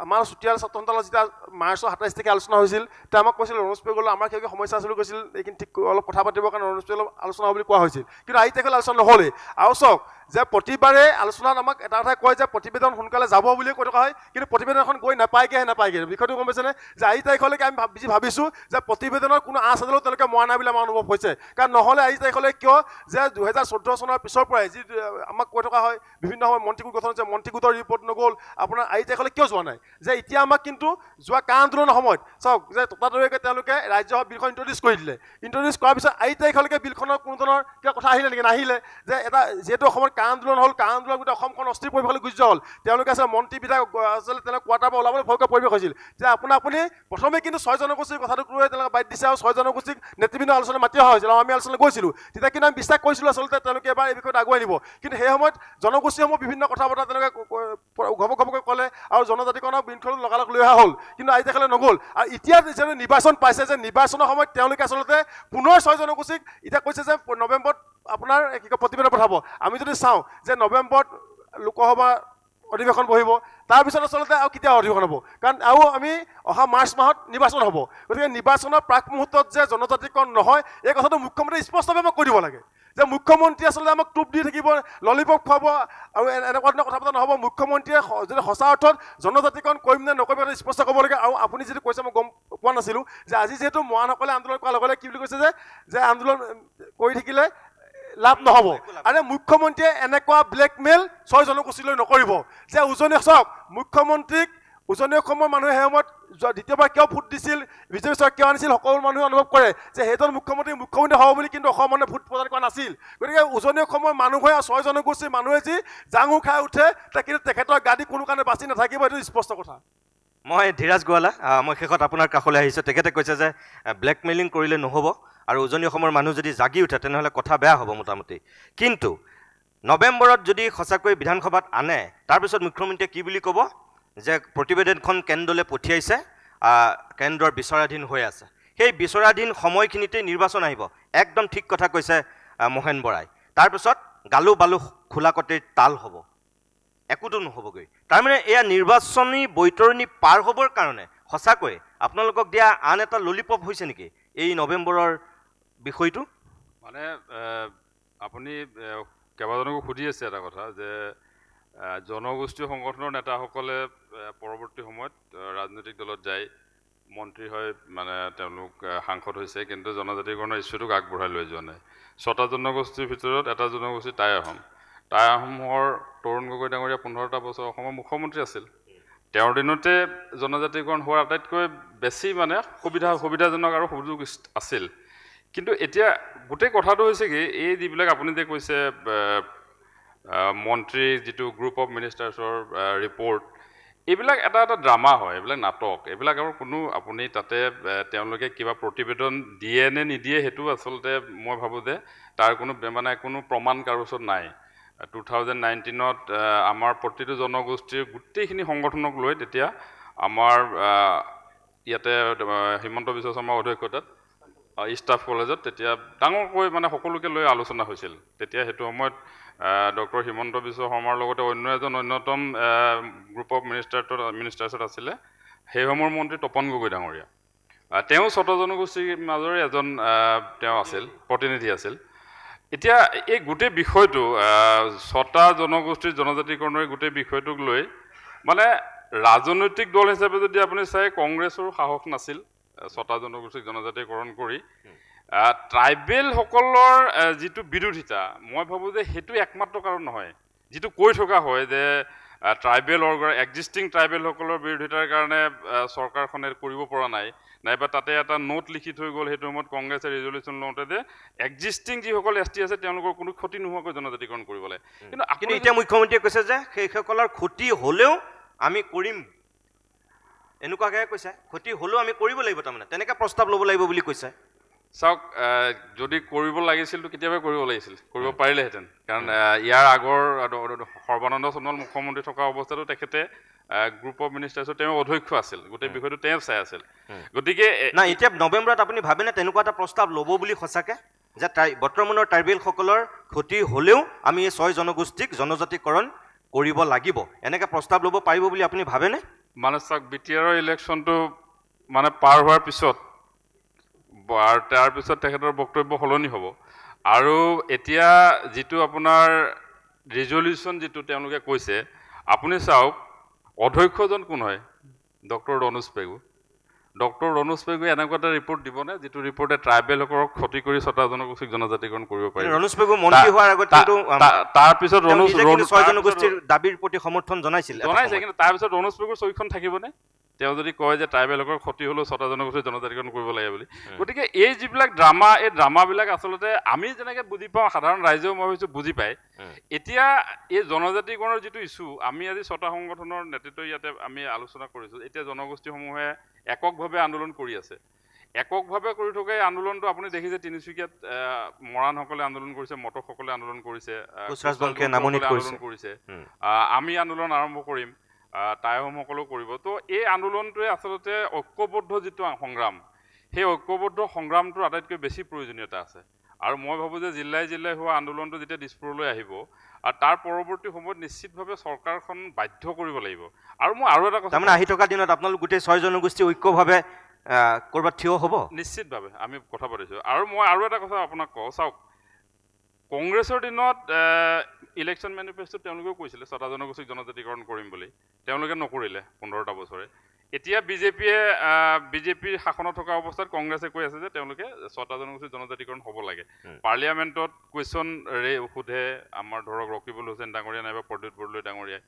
আমাৰ চুতীয়াৰ ছাত্ৰ সন্থানৰ যেতিয়া মাৰ্চৰ 27 তাৰিখে আলোচনা হৈছিল, তেতিয়া আমাক কৈছিল ৰণোজ পেগুলৈ আমাৰ কিবা সমস্যা আছিল কৈছিল, এইখিনি ঠিক অলপ কথা পাতিবৰ কাৰণে ৰণোজ পেগুলৈ আলোচনা হ'ব বুলি কোৱা হৈছিল। কিন্তু আজি তাৰিখলৈ আলোচনা নহ'লেই। আৰু চাওক যে প্ৰতিবাৰে আলোচনাত আমাক এটা কথাই কয় যে প্ৰতিবেদন সোনকালে যাব বুলিয়ে কৈ থকা হয়, কিন্তু প্ৰতিবেদনখন গৈ নাপায়গৈ। বিষয়টো গম পাইছেনে যে আজি তাৰিখলৈকে আমি ভাবিছোঁ যে প্ৰতিবেদনৰ কোনো আঁচ আদালত তেওঁলোকে মৰা নাই বুলি আমাৰ অনুভৱ হৈছে। কাৰণ নহ'লে আজি তাৰিখলৈ কিয় যে 2014 চনৰ পিছৰ পৰাই যি আমাক কৈ থকা হয় বিভিন্ন সময়ত মন্ত্ৰীগোট গঠন হৈছে, মন্ত্ৰীগোটৰ ৰিপৰ্ট নগ'ল, আপোনাৰ আজি তাৰিখলৈ কিয় যোৱা নাই? যে এতিয়া আমাক কিন্তু যোৱা কা আন্দোলনৰ সময়ত চাওক যে ততাতৈয়াকৈ তেওঁলোকে ৰাজ্যসভাত বিলখন ইণ্ট্ৰডিউচ কৰি দিলে। ইণ্ট্ৰডিউচ কৰাৰ পিছত আজি তাৰিখলৈকে বিলখনৰ কোনো ধৰণৰ কিবা কথা আহিলে নেকি? নাহিলে। যে এটা যিহেতু অসমত কা আন্দোলন হ'ল, কা আন্দোলন গোটেই অসমখন অস্থিৰ পৰিৱেশলৈ গুচি যোৱা হ'ল। তেওঁলোকে আচলতে মন্ত্ৰী বিধায়ক আচলতে তেওঁলোকে কোৱাৰ্টাৰ পৰা ওলাবলৈ ভয় কৰা পৰিৱেশ হৈছিল। যে আপুনি প্ৰথমে কিন্তু 6 জনগোষ্ঠীৰ কথাটোক লৈ তেওঁলোকে বাদ দিছে আৰু 6 জনগোষ্ঠীক নেতৃবৃন্দ আলোচনা মাতি অহা হৈছিল আৰু আমি আলোচনা গৈছিলোঁ। তেতিয়া কিন্তু আমি বিশ্বাস কৰিছিলোঁ আচলতে তেওঁলোকে এবাৰ এই বিষয়ত আগুৱাই নিব। কিন্তু সেই সময়ত জনগোষ্ঠীসমূহ বিভিন্ন কথা বতৰা তেওঁলোকে ঘপককৈ ক'লে আৰু জনজাতিকৰণৰ বিলখন লগালগ লৈ অহা হ'ল। কিন্তু আজি তাৰিখলৈ নগ'ল। আৰু এতিয়া যিহেতু নিৰ্বাচন পাইছে, যে নিৰ্বাচনৰ সময়ত তেওঁলোকে আচলতে পুনৰ 6 জনগোষ্ঠীক এতিয়া কৈছে যে নৱেম্বৰত আপোনাৰ কি কয় প্ৰতিবেদন পঠাব। আমি যদি চাওঁ যে নৱেম্বৰত লোকসভা অধিৱেশন বহিব, তাৰপিছত আচলতে আৰু কেতিয়া অধিৱেশন হ'ব? কাৰণ আৰু আমি অহা মাৰ্চ মাহত নিৰ্বাচন হ'ব। গতিকে নিৰ্বাচনৰ প্ৰাক মুহূৰ্তত যে জনজাতিকৰণ নহয়, এই কথাটো মুখ্যমন্ত্ৰীয়ে স্পষ্টভাৱে আমাক কৈ দিব লাগে। যে মুখ্যমন্ত্ৰী আচলতে আমাক টোপ দি থাকিব, ললিপপ খুৱাব আৰু এনেকুৱা ধৰণৰ কথা পতা নহ'ব। মুখ্যমন্ত্ৰীয়ে যদি সঁচা অৰ্থত জনজাতিকৰণ কৰিম নে নকৰিম সেইটো স্পষ্ট ক'ব লাগে। আৰু আপুনি যিটো কৈছে মই গম পোৱা নাছিলোঁ যে আজি যিহেতু মৰাণসকলে আন্দোলন কৰাৰ লগে লগে কি বুলি কৈছে যে আন্দোলন কৰি থাকিলে লাভ নহ'ব। আৰু মুখ্যমন্ত্ৰীয়ে এনেকুৱা ব্লেকমেইল 6 জনগোষ্ঠীলৈ নকৰিব। যে চাওক, মুখ্যমন্ত্ৰীক উজনি অসমৰ মানুহে সেই সময়ত দ্বিতীয়বাৰ কিয় ভোট দিছিল, বিজেপি চৰকাৰ কিয় আনিছিল, সকলো মানুহে অনুভৱ কৰে যে সেইজন মুখ্যমন্ত্ৰী হ'ব বুলি কিন্তু অসমৰ মানুহে ভোট প্ৰদান কৰা নাছিল। গতিকে উজনি অসমৰ মানুহে 6 জনগোষ্ঠীৰ মানুহে যি জাঙু খাই উঠে, কিন্তু তেখেতৰ গাদী কোনো কাৰণে বাচি নাথাকিব, এইটো স্পষ্ট কথা। মই ধীৰাজ গোৱালা, মই শেষত আপোনাৰ কাষলৈ আহিছোঁ। তেখেতে কৈছে যে ব্লেকমেইলিং কৰিলে নহ'ব আৰু উজনি অসমৰ মানুহ যদি জাগি উঠে তেনেহ'লে কথা বেয়া হ'ব মোটামুটি। কিন্তু নৱেম্বৰত যদি সঁচাকৈ বিধানসভাত আনে, তাৰপিছত মুখ্যমন্ত্ৰীয়ে কি বুলি ক'ব যে প্ৰতিবেদনখন কেন্দ্ৰলৈ পঠিয়াইছে, কেন্দ্ৰৰ বিচাৰাধীন হৈ আছে। সেই বিচাৰাধীন সময়খিনিতেই নিৰ্বাচন আহিব। একদম ঠিক কথা কৈছে মহেন বৰাই। তাৰপিছত গালু বালু খোলাকটিৰ তাল হ'ব, একোতো নহ'বগৈ। তাৰমানে এয়া নিৰ্বাচনী বৈতৰণি পাৰ হ'বৰ কাৰণে সঁচাকৈ আপোনালোকক দিয়া আন এটা ললিপপ হৈছে নেকি এই নৱেম্বৰৰ বিষয়টো? মানে আপুনি কেইবাজনকো সুধি আছে এটা কথা যে জনগোষ্ঠী সংগঠনৰ নেতাসকলে পৰৱৰ্তী সময়ত ৰাজনৈতিক দলত যায়, মন্ত্ৰী হৈ মানে তেওঁলোক সাংসদ হৈছে, কিন্তু জনজাতিকৰণৰ ইছ্যুটোক আগবঢ়াই লৈ যোৱা নাই। 6টা জনগোষ্ঠীৰ ভিতৰত এটা জনগোষ্ঠী টাই আহোমৰ তৰুণ গগৈ ডাঙৰীয়া 15টা বছৰ অসমৰ মুখ্যমন্ত্ৰী আছিল। তেওঁৰ দিনতে জনজাতিকৰণ হোৱাৰ আটাইতকৈ বেছি মানে সুবিধাজনক আৰু সুযোগ আছিল। কিন্তু এতিয়া গোটেই কথাটো হৈছে কি, এই যিবিলাক আপুনি যে কৈছে মন্ত্ৰী যিটো গ্ৰুপ অফ মিনিষ্টাৰ্ছৰ ৰিপৰ্ট, এইবিলাক এটা ড্ৰামা হয়, এইবিলাক নাটক। এইবিলাক আৰু কোনো আপুনি তাতে তেওঁলোকে কিবা প্ৰতিবেদন দিয়ে নে নিদিয়ে সেইটো আচলতে মই ভাবোঁ যে তাৰ কোনো প্ৰমাণ কাৰো ওচৰত নাই। 2019ত আমাৰ প্ৰতিটো জনগোষ্ঠীৰ গোটেইখিনি সংগঠনক লৈ তেতিয়া আমাৰ ইয়াতে হিমন্ত বিশ্ব শৰ্মাৰ অধ্যক্ষতাত ষ্টাফ কলেজত তেতিয়া ডাঙৰকৈ মানে সকলোকে লৈ আলোচনা হৈছিল। তেতিয়া সেইটো সময়ত ডক্টৰ হিমন্ত বিশ্ব শৰ্মাৰ লগতে অন্য এজন অন্যতম গ্ৰুপ অফ মিনিষ্টাৰ্ছত আছিলে সেইসমূহৰ মন্ত্ৰী তপন গগৈ ডাঙৰীয়া। তেওঁ 6টা জনগোষ্ঠীৰ মাজৰে এজন তেওঁ আছিল, প্ৰতিনিধি আছিল। এতিয়া এই গোটেই বিষয়টো 6টা জনগোষ্ঠীৰ জনজাতিকৰণৰ গোটেই বিষয়টোক লৈ মানে ৰাজনৈতিক দল হিচাপে যদি আপুনি চাই, কংগ্ৰেছৰ সাহস নাছিল 6টা জনগোষ্ঠীক জনজাতিকৰণ কৰি। ট্ৰাইবেলসকলৰ যিটো বিৰোধিতা, মই ভাবোঁ যে সেইটো একমাত্ৰ কাৰণ নহয়। যিটো কৈ থকা হয় যে এক্সিষ্টিং ট্ৰাইবেলসকলৰ বিৰোধিতাৰ কাৰণে চৰকাৰখনে কৰিব পৰা নাই, নাইবা তাতে এটা নোট লিখি থৈ গ'ল সেইটো সময়ত কংগ্ৰেছে ৰিজলিউশ্যন লওঁতে যে এক্সিষ্টিং যিসকল ST আছে তেওঁলোকৰ কোনো ক্ষতি নোহোৱাকৈ জনজাতিকৰণ কৰিব লাগে। কিন্তু এতিয়া মুখ্যমন্ত্ৰীয়ে কৈছে যে সেইসকলৰ ক্ষতি হ'লেও আমি কৰিম, এনেকুৱাকৈ কৈছে। ক্ষতি হ'লেও আমি কৰিব লাগিব, তাৰমানে তেনেকৈ প্ৰস্তাৱ ল'ব লাগিব বুলি কৈছে। চাওক, যদি কৰিব লাগিছিলতো কেতিয়াবা কৰিব লাগিছিল, কৰিব পাৰিলেহেঁতেন। কাৰণ ইয়াৰ আগৰ সৰ্বানন্দ সোণোৱাল মুখ্যমন্ত্ৰী থকা অৱস্থাতো তেখেতে গ্ৰুপ অফ মিনিষ্টাৰ্ছৰ তেওঁ অধ্যক্ষ আছিল, গোটেই বিষয়টো তেওঁ চাই আছিল। গতিকে নাই, এতিয়া নৱেম্বৰত আপুনি ভাবেনে তেনেকুৱা এটা প্ৰস্তাৱ ল'ব বুলি সঁচাকৈ? যে বৰ্তমানৰ ট্ৰাইবেলসকলৰ ক্ষতি হ'লেও আমি এই 6 জনগোষ্ঠীক জনজাতিকৰণ কৰিব লাগিব এনেকৈ প্ৰস্তাৱ ল'ব পাৰিব বুলি আপুনি ভাবেনে? মানে চাওক বিটিআৰৰ ইলেকশ্যনটো মানে পাৰ হোৱাৰ পিছত তাৰপিছত তেখেতৰ বক্তব্য সলনি হ'ব আৰু এতিয়া যিটো আপোনাৰ ৰিজলিউশ্যন যিটো তেওঁলোকে কৈছে আপুনি চাওক অধ্যক্ষজন কোন হয়? ডক্টৰ ৰনোজ পেগু। ডক্টৰ ৰনোজ পেগুৱে এনেকুৱা এটা ৰিপৰ্ট দিবনে যিটো ৰিপৰ্টে ট্ৰাইবেলসকলক ক্ষতি কৰি 6টা জনগোষ্ঠীক জনজাতিকৰণ কৰিব পাৰে? ৰনোজ পেগু মন্ত্ৰী হোৱাৰ আগত কিন্তু তাৰপিছত ৰনোজ 6 জনগোষ্ঠীৰ দাবীৰ প্ৰতি সমৰ্থন জনাইছে, কিন্তু তাৰপিছত ৰনোজ পেগুৰ ছবিখন থাকিবনে? তেওঁ যদি কয় যে ট্ৰাইবেলসকলৰ ক্ষতি হ'লেও 6টা জনগোষ্ঠীক জনজাতিকৰণ কৰিব লাগে বুলি। গতিকে এই যিবিলাক ড্ৰামা, এই ড্ৰামাবিলাক আচলতে আমি যেনেকৈ বুজি পাওঁ, সাধাৰণ ৰাইজেও মই ভাবিছোঁ বুজি পায়। এতিয়া এই জনজাতিকৰণৰ যিটো ইছ্যু, আমি আজি 6টা সংগঠনৰ নেতৃত্ব ইয়াতে আমি আলোচনা কৰিছোঁ। এতিয়া জনগোষ্ঠীসমূহে এককভাৱে আন্দোলন কৰি আছে। এককভাৱে কৰি থকা এই আন্দোলনটো আপুনি দেখিছে তিনিচুকীয়াত মৰাণসকলে আন্দোলন কৰিছে, মটকসকলে আন্দোলন কৰিছে, আন্দোলন কৰিছে। আমি আন্দোলন আৰম্ভ কৰিম, টাইসমূহসকলেও কৰিব। তো এই আন্দোলনটোৱে আচলতে ঐক্যবদ্ধ যিটো সংগ্ৰাম, সেই ঐক্যবদ্ধ সংগ্ৰামটোৰ আটাইতকৈ বেছি প্ৰয়োজনীয়তা আছে। আৰু মই ভাবোঁ যে জিলাই জিলাই হোৱা আন্দোলনটো যেতিয়া দিছপুৰলৈ আহিব আৰু তাৰ পৰৱৰ্তী সময়ত নিশ্চিতভাৱে চৰকাৰখন বাধ্য কৰিব লাগিব। আৰু মই আৰু এটা কথা, তাৰমানে আহি থকা দিনত আপোনালোক গোটেই 6 জনগোষ্ঠী ঐক্যভাৱে ক'ৰবাত থিয় হ'ব নিশ্চিতভাৱে, আমি কথা পাতিছোঁ। আৰু মই আৰু এটা কথা আপোনাক কওঁ, চাওক কংগ্ৰেছৰ দিনত ইলেকশ্যন মেনিফেষ্টোত তেওঁলোকেও কৈছিলে 6টা জনগোষ্ঠীক জনজাতিকৰণ কৰিম বুলি, তেওঁলোকে নকৰিলে 15টা বছৰে। এতিয়া বিজেপিৰ শাসনত থকা অৱস্থাত কংগ্ৰেছে কৈ আছে যে তেওঁলোকে 6টা জনগোষ্ঠীৰ জনজাতিকৰণ হ'ব লাগে। পাৰ্লিয়ামেণ্টত কুৱেশ্যন সোধে আমাৰ ধৰক ৰকিবুল হুছেইন ডাঙৰীয়া নাইবা প্ৰদ্যুৎ বৰদলৈ ডাঙৰীয়াই।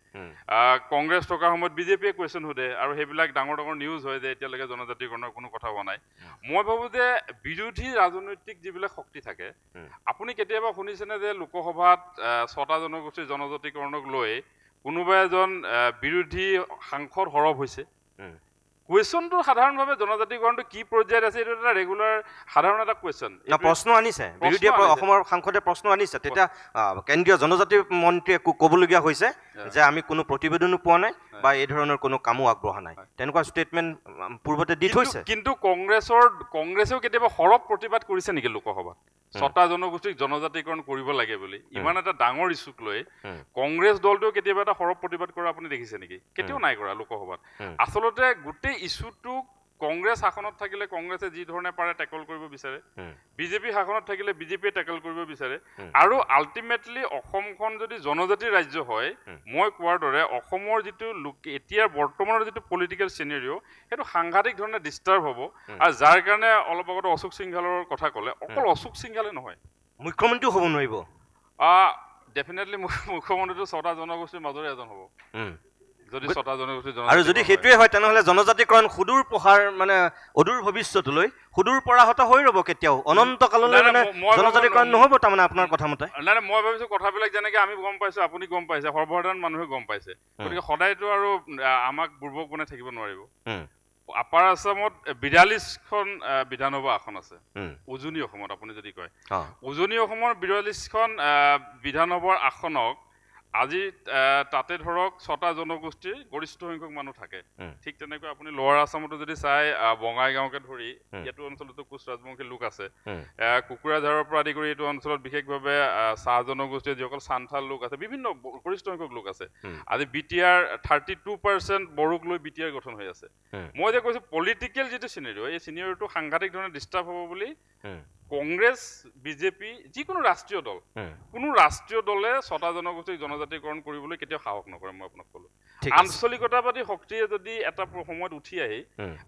কংগ্ৰেছ থকাৰ সময়ত বিজেপিয়ে কুৱেশ্যন সোধে আৰু সেইবিলাক ডাঙৰ ডাঙৰ নিউজ হয় যে এতিয়ালৈকে জনজাতিকৰণৰ কোনো কথা হোৱা নাই। মই ভাবোঁ যে বিৰোধী ৰাজনৈতিক যিবিলাক শক্তি থাকে, আপুনি কেতিয়াবা শুনিছেনে যে লোকসভাত 6টা জনগোষ্ঠীৰ জনজাতিকৰণক লৈ কোনোবা এজন বিৰোধী সাংসদ সৰব হৈছে? কুৱেশ্যনটো সাধাৰণভাৱে জনজাতিকৰণটো কি পৰ্যায়ত আছে, এইটো এটা ৰেগুলাৰ সাধাৰণ এটা কুৱেশ্যন, প্ৰশ্ন আনিছে বিৰোধী অসমৰ সাংসদে প্ৰশ্ন আনিছে। তেতিয়া কেন্দ্ৰীয় জনজাতি মন্ত্ৰীয়ে ক'বলগীয়া হৈছে যে আমি কোনো প্ৰতিবেদনো পোৱা নাই বা এই ধৰণৰ কোনো কামো আগবঢ়া নাই, তেনেকুৱা ষ্টেটমেণ্ট পূৰ্বতে দি থৈছে। কিন্তু কংগ্ৰেছেও কেতিয়াবা সৰব প্ৰতিবাদ কৰিছে নেকি লোকসভাত 6টা জনগোষ্ঠীক জনজাতিকৰণ কৰিব লাগে বুলি? ইমান এটা ডাঙৰ ইছ্যুক লৈ কংগ্ৰেছ দলটোও কেতিয়াবা এটা সৰব প্ৰতিবাদ কৰা আপুনি দেখিছে নেকি? কেতিয়াও নাই কৰা লোকসভাত। আচলতে গোটেই ইছ্যুটোক কংগ্ৰেছ শাসনত থাকিলে কংগ্ৰেছে যি ধৰণে পাৰে টেকল কৰিব বিচাৰে, বিজেপি শাসনত থাকিলে বিজেপিয়ে টেকল কৰিব বিচাৰে। আৰু আল্টিমেটলি অসমখন যদি জনজাতিৰ ৰাজ্য হয়, মই কোৱাৰ দৰে অসমৰ যিটো এতিয়া বৰ্তমানৰ যিটো পলিটিকেল চিনেৰিঅ' সেইটো সাংঘাতিক ধৰণে ডিষ্টাৰ্ব হ'ব। আৰু যাৰ কাৰণে অলপ আগতে অশোক সিংঘালৰ কথা ক'লে, অকল অশোক সিংঘালে নহয়, মুখ্যমন্ত্ৰীও হ'ব নোৱাৰিব। ডেফিনেটলি মুখ্যমন্ত্ৰীটো 6টা জনগোষ্ঠীৰ মাজৰে এজন হ'ব যদি 6টা জনগোষ্ঠীৰ। আৰু যদি সেইটোৱে হয় তেনেহ'লে জনজাতিকৰণ সুদূৰ প্ৰসাৰ মানে অদূৰ ভৱিষ্যতলৈ সুদূৰ পৰাহত হৈ ৰ'ব, কেতিয়াও অনন্ত কাললৈ মানে জনজাতিকৰণ নহ'ব তাৰমানে আপোনাৰ কথা মতে? নাই, মই ভাবিছোঁ কথাবিলাক যেনেকৈ আমি গম পাইছোঁ, আপুনি গম পাইছে, সৰ্বসাধাৰণ মানুহে গম পাইছে। গতিকে সদায়তো আৰু আমাক বুৰ্বক বনাই থাকিব নোৱাৰিব। আপাৰ আছামত 42খন বিধানসভা আসন আছে। উজনি অসমত আপুনি যদি কয়, উজনি অসমৰ 42খন বিধানসভাৰ আসনক আজি তাতে ধৰক 6টা জনগোষ্ঠীৰ গৰিষ্ঠ সংখ্যক মানুহ থাকে। ঠিক তেনেকৈ আপুনি লোৱাৰ আছামতো যদি চাই, বঙাইগাঁওকে ধৰি এইটো অঞ্চলতো কোচ ৰাজবংশী লোক আছে। কুকুৰাঝাৰৰ পৰা আদি কৰি এইটো অঞ্চলত বিশেষভাৱে চাহ জনগোষ্ঠীৰ যিসকল চান্থাল লোক আছে, বিভিন্ন গৰিষ্ঠ সংখ্যক লোক আছে। আজি বিটিআৰ 32% বড়োক লৈ বিটিআৰ গঠন হৈ আছে। মই যে কৈছোঁ পলিটিকেল যিটো চিনেৰিঅ', এই চিনেৰিঅ'টো সাংঘাতিক ধৰণে ডিষ্টাৰ্ব হ'ব বুলি কংগ্ৰেছ, বিজেপি, যিকোনো ৰাষ্ট্ৰীয় দল, কোনো ৰাষ্ট্ৰীয় দলে 6টা জনগোষ্ঠীক জনজাতিকৰণ কৰিবলৈ কেতিয়াও সাহস নকৰে। মই আপোনাক ক'লো, আঞ্চলিকতাবাদী শক্তিয়ে যদি এটা সময়ত উঠি আহি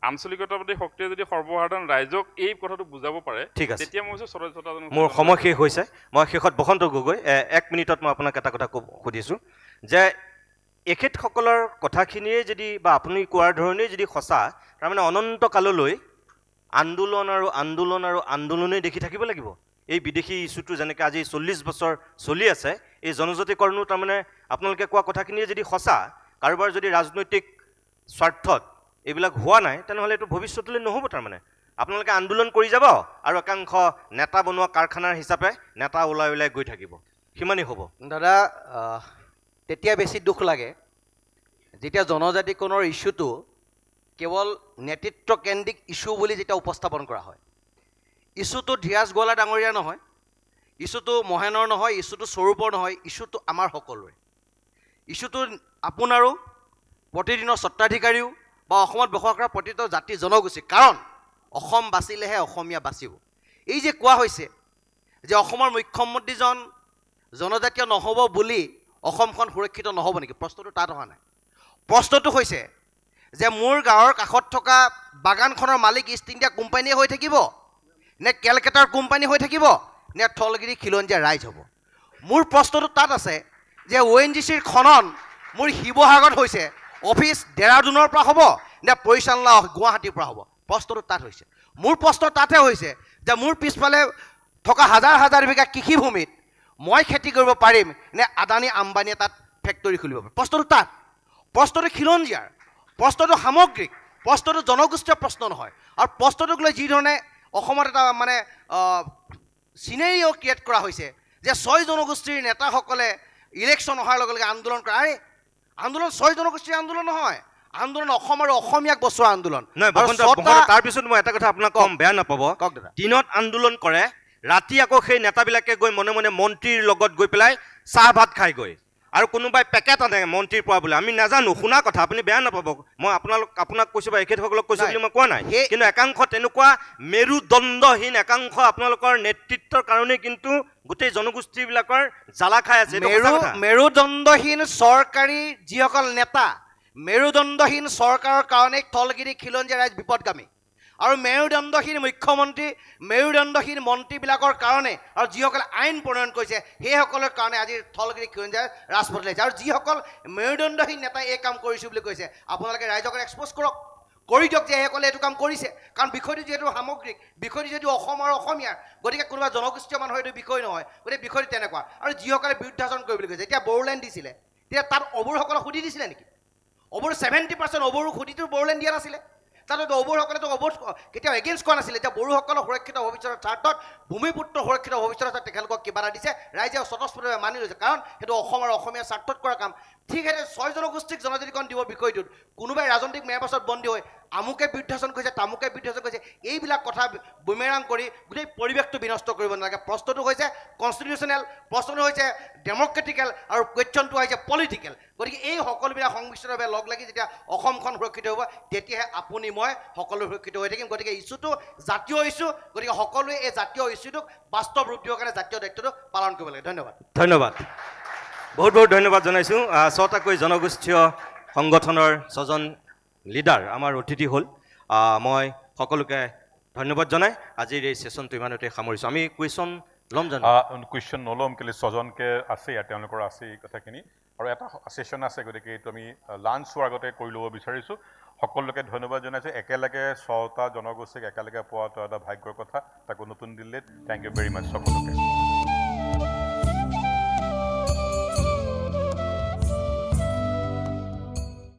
আঞ্চলিকতাবাদী শক্তিয়ে যদি সৰ্বসাধাৰণ ৰাইজক এই কথাটো বুজাব পাৰে, তেতিয়া মই কৈছোঁ 6টা জনগোষ্ঠী। মোৰ সময় শেষ হৈছে। মই শেষত বসন্ত গগৈ 1 মিনিটত মই আপোনাক এটা কথা সুধিছোঁ যে এখেতসকলৰ কথাখিনিয়ে যদি বা আপুনি কোৱাৰ ধৰণেই যদি সঁচা, তাৰমানে অনন্ত কাললৈ আন্দোলন আৰু আন্দোলন আৰু আন্দোলনেই দেখি থাকিব লাগিব। এই বিদেশী ইছ্যুটো যেনেকৈ আজি 40 বছৰ চলি আছে, এই জনজাতিকৰণো তাৰমানে আপোনালোকে কোৱা কথাখিনিয়ে যদি সঁচা, কাৰোবাৰ যদি ৰাজনৈতিক স্বাৰ্থত এইবিলাক হোৱা নাই, তেনেহ'লে এইটো ভৱিষ্যতলৈ নহ'ব। তাৰমানে আপোনালোকে আন্দোলন কৰি যাব আৰু একাংশ নেতা বনোৱা কাৰখানাৰ হিচাপে নেতা ওলাই ওলাই গৈ থাকিব, সিমানেই হ'ব। দাদা, তেতিয়া বেছি দুখ লাগে যেতিয়া জনজাতিকৰণৰ ইছ্যুটো কেৱল নেতৃত্বকেন্দ্ৰিক ইছ্যু বুলি যেতিয়া উপস্থাপন কৰা হয়। ইছ্যুটো ধীৰাজ গোৱালা ডাঙৰীয়া নহয়, ইছ্যুটো মহেনৰ নহয়, ইছ্যুটো স্বৰূপৰ নহয়, ইছ্যুটো আমাৰ সকলোৰে। ইছ্যুটো আপোনাৰো, প্ৰতিদিনৰ স্বত্বাধিকাৰীও বা অসমত বসবাস কৰা প্ৰতিটো জাতি জনগোষ্ঠী। কাৰণ অসম বাচিলেহে অসমীয়া বাচিব। এই যে কোৱা হৈছে যে অসমৰ মুখ্যমন্ত্ৰীজন জনজাতীয় নহ'ব বুলি অসমখন সুৰক্ষিত নহ'ব নেকি, প্ৰশ্নটো তাত অহা নাই। প্ৰশ্নটো হৈছে যে মোৰ গাঁৱৰ কাষত থকা বাগানখনৰ মালিক ইষ্ট ইণ্ডিয়া কোম্পানীয়ে হৈ থাকিব, নে কেলকাতাৰ কোম্পানী হৈ থাকিব, নে থলগিৰি খিলঞ্জীয়া ৰাইজ হ'ব। মোৰ প্ৰশ্নটো তাত আছে যে ONGCৰ খনন মোৰ শিৱসাগৰত হৈছে, অফিচ ডেৰাডুনৰ পৰা হ'ব নে পৰিচালনা গুৱাহাটীৰ পৰা হ'ব, প্ৰশ্নটো তাত হৈছে। মোৰ প্ৰশ্ন তাতহে হৈছে যে মোৰ পিছফালে থকা হাজাৰ হাজাৰ বিঘা কৃষিভূমিত মই খেতি কৰিব পাৰিম নে আদানী আম্বানীয়ে তাত ফেক্টৰী খুলিব পাৰিম, প্ৰশ্নটো তাত। প্ৰশ্নটো খিলঞ্জীয়াৰ, প্ৰশ্নটো সামগ্ৰিক, প্ৰশ্নটো জনগোষ্ঠীয় প্ৰশ্ন নহয়। আৰু প্ৰশ্নটোক লৈ যিধৰণে অসমত এটা মানে চিনেৰিও ক্ৰিয়েট কৰা হৈছে যে 6 জনগোষ্ঠীৰ নেতাসকলে ইলেকশ্যন অহাৰ লগে লগে আন্দোলন কৰে। আৰে আন্দোলন 6 জনগোষ্ঠীৰ আন্দোলন নহয়, আন্দোলন অসম আৰু অসমীয়াক বচোৱা আন্দোলন। তাৰপিছত মই এটা কথা আপোনাক কম, বেয়া নাপাব। দিনত আন্দোলন কৰে, ৰাতি আকৌ সেই নেতাবিলাকে গৈ মনে মনে মন্ত্ৰীৰ লগত গৈ পেলাই চাহ ভাত খাই গৈ, আৰু কোনোবাই পেকেট আনে মন্ত্ৰীৰ পৰা বোলে, আমি নাজানো, শুনা কথা, আপুনি বেয়া নাপাব। মই আপোনাক কৈছোঁ বা এখেতসকলক কৈছোঁ বুলি মই কোৱা নাই, কিন্তু একাংশ তেনেকুৱা মেৰুদণ্ডহীন একাংশ আপোনালোকৰ নেতৃত্বৰ কাৰণেই কিন্তু গোটেই জনগোষ্ঠীবিলাকৰ জ্বালা খাই আছে। মেৰুদণ্ডহীন চৰকাৰী যিসকল নেতা, মেৰুদণ্ডহীন চৰকাৰৰ কাৰণে থলগিৰি খিলঞ্জীয়া ৰাইজ বিপদগামী। আৰু মেৰুদণ্ডহীন মুখ্যমন্ত্ৰী, মেৰুদণ্ডহীন মন্ত্ৰীবিলাকৰ কাৰণে আৰু যিসকলে আইন প্ৰণয়ন কৰিছে সেইসকলৰ কাৰণে আজি থলগিৰি খিলঞ্জীয়া ৰাজপথলৈ আহিছে। আৰু যিসকল মেৰুদণ্ডহীন নেতাই এই কাম কৰিছোঁ বুলি কৈছে, আপোনালোকে ৰাইজক এক্সপ'জ কৰক, কৰি দিয়ক যে এইসকলে এইটো কাম কৰিছে। কাৰণ বিষয়টো যিহেতু সামগ্ৰিক, বিষয়টো যিহেতু অসম আৰু অসমীয়াৰ, গতিকে কোনোবা জনগোষ্ঠীয় মানুহৰ এইটো বিষয় নহয়, গতিকে বিষয়টো তেনেকুৱা। আৰু যিসকলে বিৰুদ্ধাচৰণ কৰিবলৈ কৈছে, যেতিয়া বড়োলেণ্ড দিছিলে তেতিয়া তাত অবড়োসকলক সুধি দিছিলে নেকি? অবড়ো 70% অবড়োক সুধিটো বড়োলেণ্ড দিয়া নাছিলে। তাতে অবড়োসকলেতো কেতিয়াও এগেইনষ্ট কৰা নাছিলে। এতিয়া বড়োসকলৰ সুৰক্ষিত ভৱিষ্যতৰ স্বাৰ্থত, ভূমিপুত্ৰ সুৰক্ষিত ভৱিষ্যতৰ স্বাৰ্থত তেখেতলোকক কিবা এটা দিছে, ৰাইজে স্বতঃস্ফূৰ্তভাৱে মানি লৈছে, কাৰণ সেইটো অসম আৰু অসমীয়াৰ স্বাৰ্থত কৰা কাম। ঠিক সেইদৰে 6 জনগোষ্ঠীক জনজাতিকৰণ দিব বিষয়টোত কোনোবাই ৰাজনৈতিক মেৰ পাছত বন্দী হৈ আমুকে বিৰুদ্ধাচৰণ কৰিছে, তামুকে বিৰুদ্ধাচৰণ কৰিছে, এইবিলাক কথা বুমেৰাং কৰি গোটেই পৰিৱেশটো বিনষ্ট কৰিব নালাগে। প্ৰশ্নটো হৈছে কনষ্টিটিউচনেল, প্ৰশ্নটো হৈছে ডেম'ক্ৰেটিকেল, আৰু কুৱেশ্যনটো হৈছে পলিটিকেল। গতিকে এই সকলোবিলাক সংমিশ্ৰণভাৱে লগ লাগি যেতিয়া অসমখন সুৰক্ষিত হ'ব, তেতিয়াহে আপুনি মই সকলো সুৰক্ষিত হৈ থাকিম। গতিকে ইছ্যুটো জাতীয় ইছ্যু, গতিকে সকলোৱে এই জাতীয় ইছ্যুটোক বাস্তৱ ৰূপ দিবৰ কাৰণে জাতীয় দায়িত্বটো পালন কৰিব লাগে। ধন্যবাদ। ধন্যবাদ, বহুত বহুত ধন্যবাদ জনাইছোঁ। 6টাকৈ জনগোষ্ঠীয় সংগঠনৰ 6জন লিডাৰ আমাৰ অতিথি হ'ল। মই সকলোকে ধন্যবাদ জনাই আজিৰ এই ছেশ্যনটো ইমানতে সামৰিছোঁ। আমি কুৱেশ্যন ল'ম জানো? কুৱেশ্যন নল'ম, কেলৈ 6জনকৈ আছে ইয়াত, তেওঁলোকৰ আছে এই কথাখিনি, আৰু এটা ছেশ্যন আছে, গতিকে এইটো আমি লাঞ্চ হোৱাৰ আগতে কৰি ল'ব বিচাৰিছোঁ। সকলোকে ধন্যবাদ জনাইছোঁ। একেলগে 6টা জনগোষ্ঠীক একেলগে পোৱাটো এটা ভাগ্যৰ কথা, তাকো নতুন দিল্লীত। থেংক ইউ ভেৰি মাছ সকলোকে।